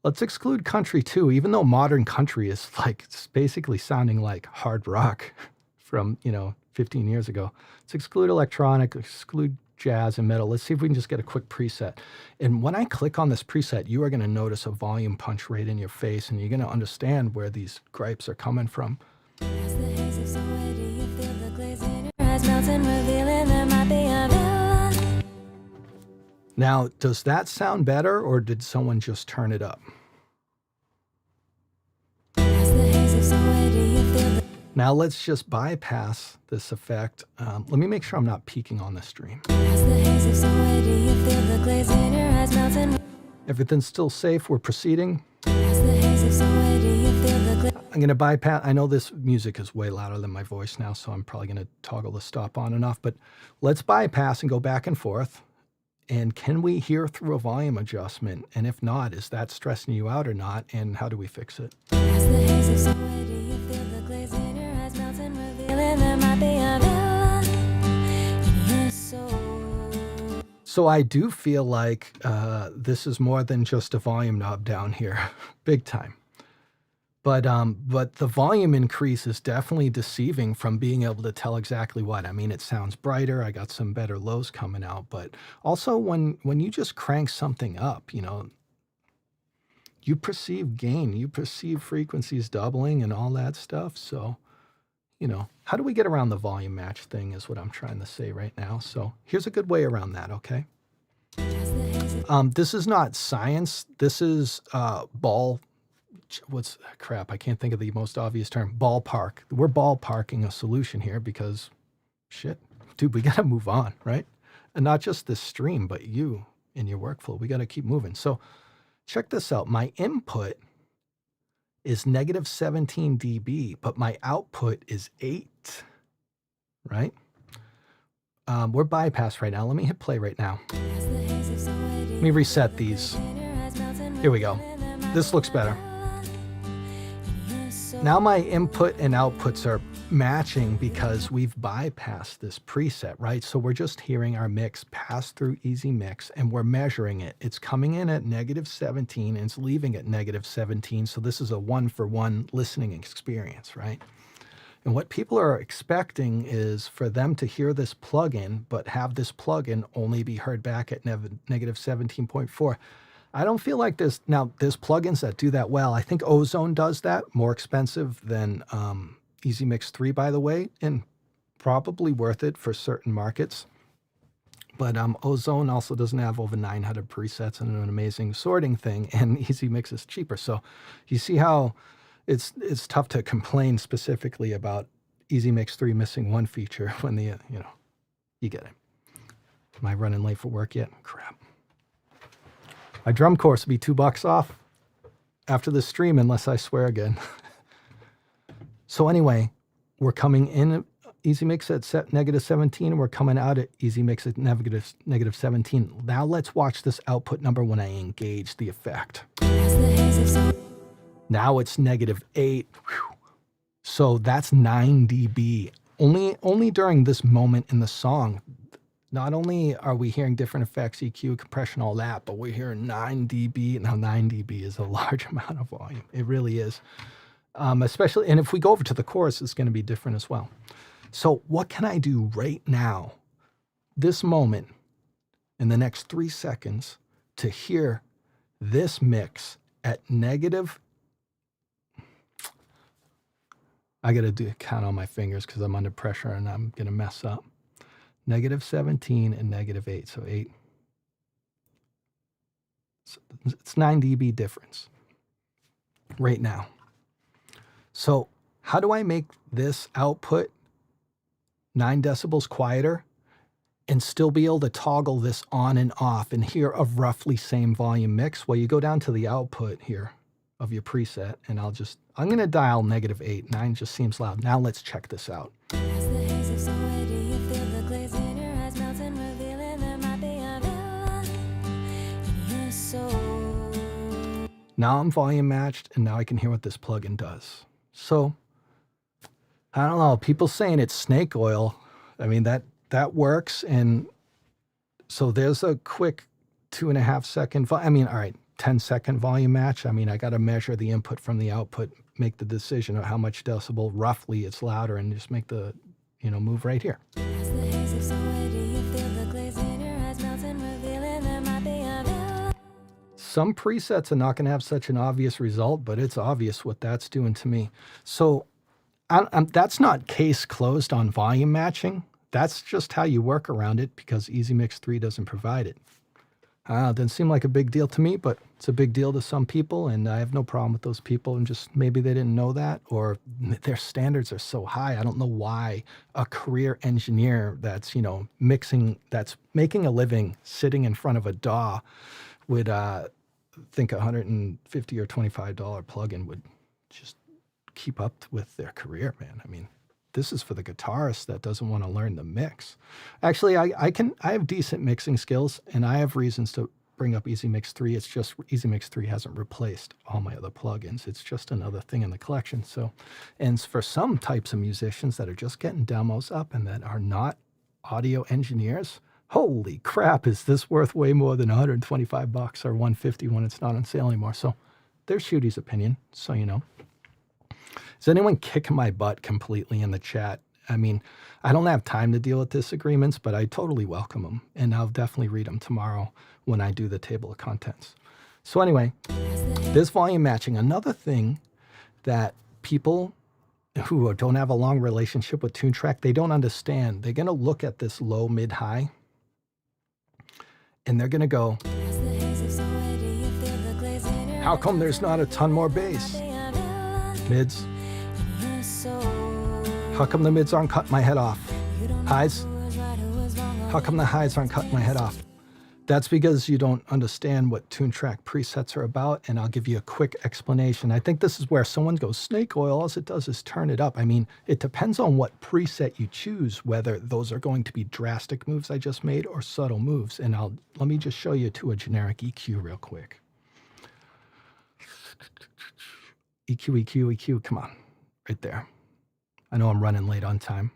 S3: Let's exclude country too, even though modern country is like, it's basically sounding like hard rock from, you know, 15 years ago. Let's exclude electronic, exclude
S4: jazz and metal. Let's see if we can just get a quick preset. And when I click on this preset, you are going to notice a volume punch right in your face, and you're going to understand where these gripes are coming from.
S6: As the haze is so wet, do you feel the glaze in your eyes melting, revealing there might be a villain?
S4: Now, does that sound better, or did someone just turn it up?
S6: As the haze is so wet, do you feel the
S4: Now let's just bypass this effect. Let me make sure I'm not peaking on the stream.
S6: As the haze is so wet, do you feel the glaze in your eyes melting?
S4: Everything's still safe. We're proceeding.
S6: As the haze is so wet, do you feel the glaze?
S4: I'm going to bypass. I know this music is way louder than my voice now, so I'm probably going to toggle the stop on and off. But let's bypass and go back and forth. And can we hear through a volume adjustment? And if not, is that stressing you out or not? And how do we fix it?
S6: As the haze is so wet, do you feel the glaze in your eyes melting, revealing there might be a villain in your soul?
S4: So I do feel like this is more than just a volume knob down here, big time. But the volume increase is definitely deceiving from being able to tell exactly what. I mean, it sounds brighter. I got some better lows coming out. But also when you just crank something up, you know, you perceive gain, you perceive frequencies doubling and all that stuff. So, you know, how do we get around the volume match thing is what I'm trying to say right now. So here's a good way around that, okay?
S6: As the haze is
S4: This is not science. This is crap, I can't think of the most obvious term. Ballpark. We're ballparking a solution here because, shit, dude, we got to move on, right? And not just this stream, but you in your workflow. We got to keep moving. So check this out. My input is negative 17 dB, but my output is 8, right? We're bypassed right now. Let me hit play right now.
S6: as the haze is so wet, do
S4: Let me reset these.
S6: in your eyes melting,
S4: Here we go.
S6: revealing there might
S4: This looks better.
S6: in your soul?
S4: Now my input and outputs are matching because we've bypassed this preset, right? So we're just hearing our mix pass through EZMix and we're measuring it. It's coming in at negative 17 and it's leaving at negative 17. So this is a 1-for-1 listening experience, right? And what people are expecting is for them to hear this plugin, but have this plugin only be heard back at negative 17.4. I don't feel like there's plugins that do that well. I think Ozone does that, more expensive than EZMix3, by the way, and probably worth it for certain markets. But Ozone also doesn't have over 900 presets and an amazing sorting thing, and EZMix is cheaper. So you see how it's tough to complain specifically about EZMix3 missing one feature when you get it. Am I running late for work yet? Crap. My drum course will be $2 off after the stream, unless I swear again. So anyway, we're coming in EZMix at negative 17, and we're coming out at EZMix at negative 17. Now let's watch this output number when I engage the effect.
S6: As the haze is so
S4: Now it's negative 8. Whew. So that's 9 dB. Only during this moment in the song. Not only are we hearing different effects, EQ, compression, all that, but we're hearing 9 dB. Now 9 dB is a large amount of volume. It really is. Especially, and if we go over to the chorus, it's going to be different as well. So what can I do right now, this moment, in the next 3 seconds, to hear this mix at negative, I got to count on my fingers because I'm under pressure and I'm going to mess up. Negative 17 and negative 8, so 8. So it's 9 dB difference right now. So how do I make this output 9 decibels quieter and still be able to toggle this on and off and hear a roughly same volume mix? Well, you go down to the output here of your preset, and I'm going to dial negative 8. 9 just seems loud. Now let's check this out.
S6: as the haze is so wet, do you feel the glaze in your eyes melting, revealing there might be a villain in your soul?
S4: Now I'm volume matched, and now I can hear what this plugin does. So, I don't know, people saying it's snake oil. I mean, that works. And so there's a quick 2.5 second, all right, 10-second volume match. I mean, I got to measure the input from the output, make the decision of how much decibel roughly it's louder, and just make the
S3: move right here.
S6: As the haze is away, do you feel the glaze in your eyes melting, revealing there might be a villain?
S3: Some presets are not going to have such an obvious result, but it's obvious what that's doing to me. So that's not case closed on volume matching. That's just how you work around it because EZMix3 doesn't provide it. Doesn't seem like a big deal to me, but it's a big deal to some people, and I have no problem with those people, and just maybe they didn't know that, or their standards are so high. I don't know why a career engineer that's, that's making a living sitting in front of a DAW would think a $150 or $25 plugin would just keep up with their career, man. I mean, this is for the guitarist that doesn't want to learn the mix. Actually, I have decent mixing skills, and I have reasons to bring up EZMix3. It's just EZMix3 hasn't replaced all my other plugins. It's just another thing in the collection. So, and for some types of musicians that are just getting demos up and that are not audio engineers, holy crap, is this worth way more than $125 or $150 when it's not on sale anymore? So there's Shooty's opinion, so you know. Is anyone kicking my butt completely in the chat? I mean, I don't have time to deal with disagreements, but I totally welcome them. And I'll definitely read them tomorrow when I do the table of contents. So anyway, this volume matching, another thing that people who don't have a long relationship with Toontrack, they don't understand. They're going to look at this low, mid, high, and they're going to go, how come there's not a ton more bass? Mids. How come the mids aren't cutting my head off? Highs? How come the highs aren't cutting my head off? That's because you don't understand what Toontrack presets are about, and I'll give you a quick explanation. I think this is where someone goes, snake oil, all it does is turn it up. I mean, it depends on what preset you choose, whether those are going to be drastic moves I just made or subtle moves. And let me just show you to a generic EQ real quick. EQ, EQ, EQ, come on, right there. I know I'm running late on time.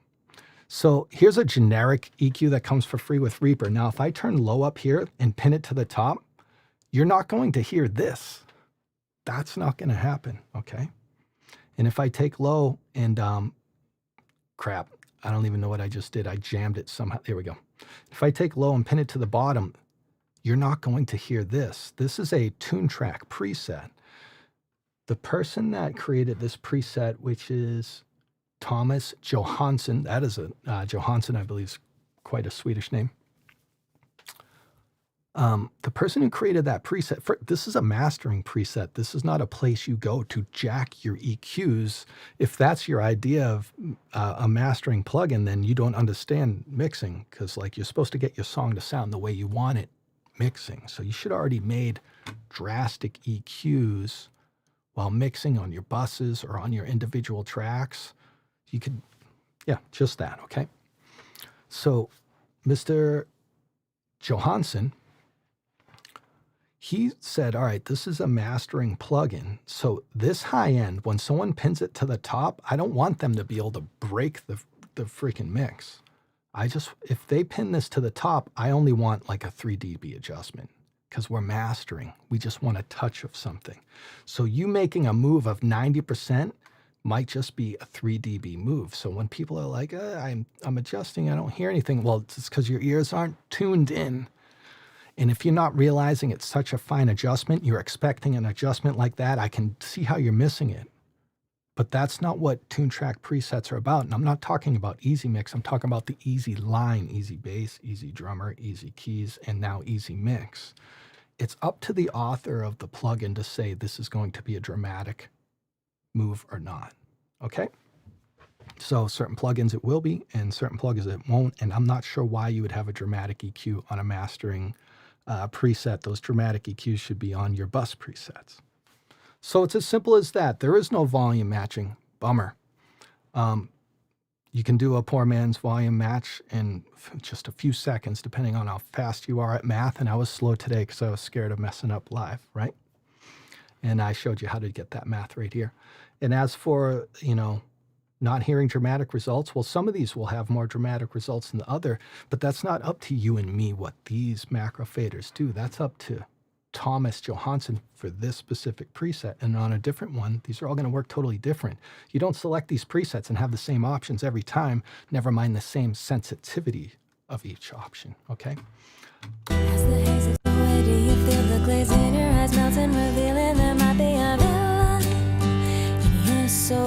S3: So here's a generic EQ that comes for free with Reaper. Now, if I turn low up here and pin it to the top, you're not going to hear this. That's not going to happen, okay? And if I take low and, crap, I don't even know what I just did. I jammed it somehow. There we go. If I take low and pin it to the bottom, you're not going to hear this. This is a Toontrack preset. The person that created this preset, which is 𝗪𝗔𝗡𝗧, that is Johansson, I believe, is quite a Swedish name. The person who created that preset, this is a mastering preset. This is not a place you go to jack your EQs. If that's your idea of a mastering plugin, then you don't understand mixing, because like you're supposed to get your song to sound the way you want it mixing. So you should already made drastic EQs while mixing on your buses or on your individual tracks. You could, yeah, just that, okay? So Mr. Johansson, he said, all right, this is a mastering plugin. So this high end, when someone pins it to the top, I don't want them to be able to break the freaking mix. If they pin this to the top, I only want like a 3 dB adjustment, because we're mastering. We just want a touch of something. So you making a move of 90% might just be a 3 dB move. So when people are like, I'm adjusting, I don't hear anything. Well, it's because your ears aren't tuned in. And if you're not realizing it's such a fine adjustment, you're expecting an adjustment like that, I can see how you're missing it. But that's not what Toontrack presets are about. And I'm not talking about EZMix. I'm talking about the easy line, easy bass, easy drummer, easy keys, and now EZMix. It's up to the author of the plugin to say this is going to be a dramatic move or not, okay? So certain plugins it will be, and certain plugins it won't, and I'm not sure why you would have a dramatic EQ on a mastering preset. Those dramatic EQs should be on your bus presets. So it's as simple as that. There is no volume matching. Bummer. You can do a poor man's volume match in just a few seconds, depending on how fast you are at math, and I was slow today because I was scared of messing up live, right? And I showed you how to get that math right here. And as for, not hearing dramatic results, well, some of these will have more dramatic results than the other, but that's not up to you and me what these macro faders do. That's up to
S4: Thomas Johansson for this specific preset, and on a different one, these are all going to work totally different. You don't select these presets and have the same options every time, never mind the same sensitivity of each option, okay?
S6: As the haze is away, do you feel the glaze in your eyes melting, revealing there might be a villain in your soul?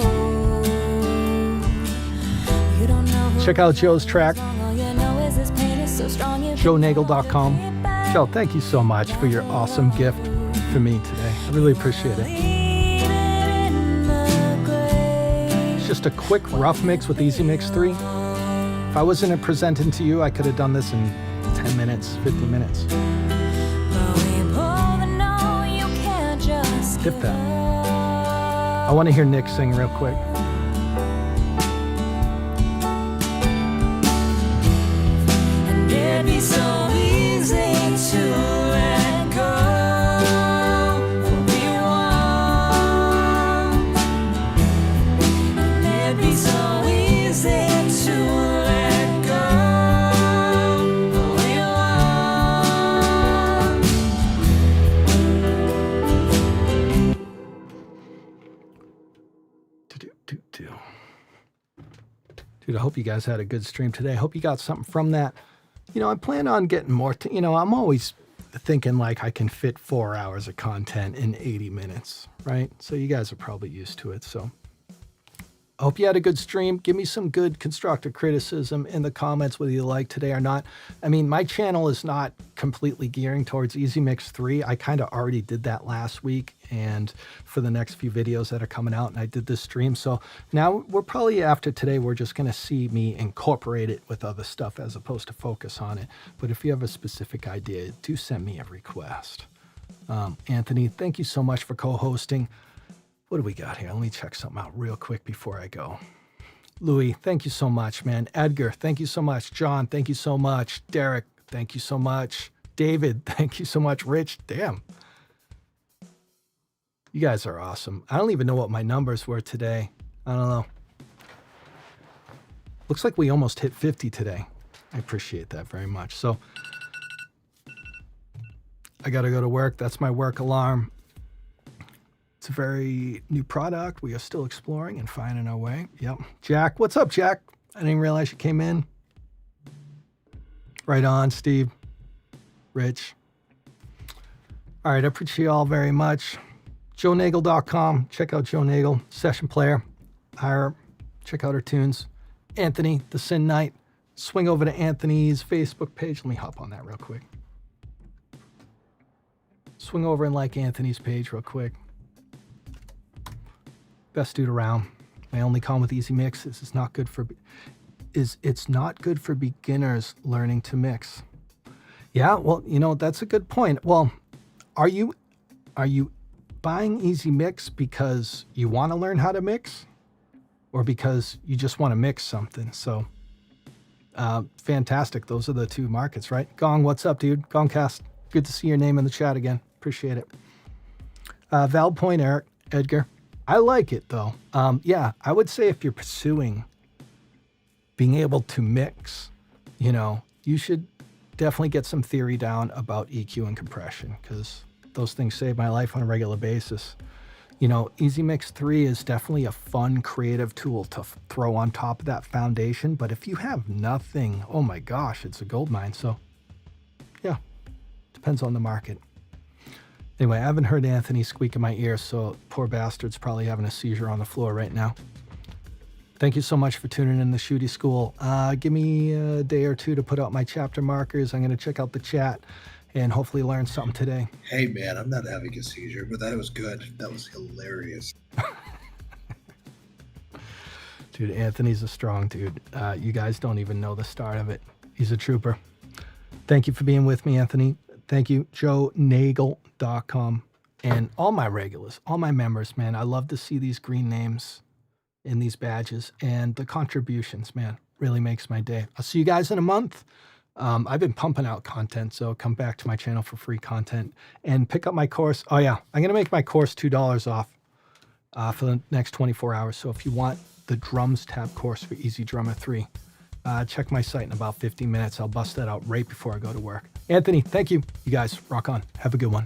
S6: You don't know who
S4: Check out Joe's track,
S6: all you know is this pain is so strong you
S4: JONAGLE.com. Joe, thank you so much for your awesome gift for me today. I really appreciate it. It's just a quick rough mix with EZMix3. If I wasn't presenting to you, I could have done this in 10 minutes, 15 minutes. Hit that. I want to hear Nick sing real quick.
S5: And it'd be so easy to let go what we want. And it'd be so easy to let go what we want.
S4: Dude, I hope you guys had a good stream today. I hope you got something from that. You know, I plan on getting more, I'm always thinking like I can fit 4 hours of content in 80 minutes, right? So you guys are probably used to it. So I hope you had a good stream. Give me some good constructive criticism in the comments, whether you like today or not. I mean, my channel is not completely gearing towards EZMix3. I kind of already did that last week and for the next few videos that are coming out, and I did this stream. So now we're probably, after today, we're just going to see me incorporate it with other stuff as opposed to focus on it. But if you have a specific idea, do send me a request. Anthony, thank you so much for co-hosting. What do we got here? Let me check something out real quick before I go. Louis, thank you so much, man. Edgar, thank you so much. John, thank you so much. Derek, thank you so much. David, thank you so much. Rich, damn. You guys are awesome. I don't even know what my numbers were today. I don't know. Looks like we almost hit 50 today. I appreciate that very much. So I got to go to work. That's my work alarm. It's a very new product. We are still exploring and finding our way. Yep. Jack, what's up, Jack? I didn't realize you came in. Right on, Steve. Rich. All right, I appreciate you all very much. JoeNagle.com. Check out Joe Nagle, session player. Hire. Check out her tunes. Anthony, the Sin Knight. Swing over to Anthony's Facebook page. Let me hop on that real quick. Swing over and like Anthony's page real quick. Best dude around. My only con with EZMix is it's not good for beginners learning to mix. Yeah, well, that's a good point. Well, are you buying EZMix because you want to learn how to mix, or because you just want to mix something? So, fantastic. Those are the two markets, right? Gong, what's up, dude? Gongcast. Good to see your name in the chat again. Appreciate it. Valid point, Eric. Edgar. I like it though. Yeah, I would say if you're pursuing being able to mix, you should definitely get some theory down about EQ and compression, because those things save my life on a regular basis. EZMix3 is definitely a fun, creative tool to throw on top of that foundation. But if you have nothing, oh my gosh, it's a gold mine. So yeah, depends on the market. Anyway, I haven't heard Anthony squeak in my ear, so poor bastard's probably having a seizure on the floor right now. Thank you so much for tuning in to Shooty School. Give me a day or two to put out my chapter markers. I'm going to check out the chat and hopefully learn something today.
S2: Hey, man, I'm not having a seizure, but that was good. That was hilarious.
S4: Dude, Anthony's a strong dude. You guys don't even know the start of it. He's a trooper. Thank you for being with me, Anthony. Thank you, JoeNagle.com, and all my regulars, all my members, man. I love to see these green names in these badges, and the contributions, man, really makes my day. I'll see you guys in a month. I've been pumping out content, so come back to my channel for free content and pick up my course. Oh yeah, I'm going to make my course $2 off for the next 24 hours. So if you want the drums tab course for EZdrummer 3, check my site in about 15 minutes. I'll bust that out right before I go to work. Anthony, thank you. You guys rock on. Have a good one.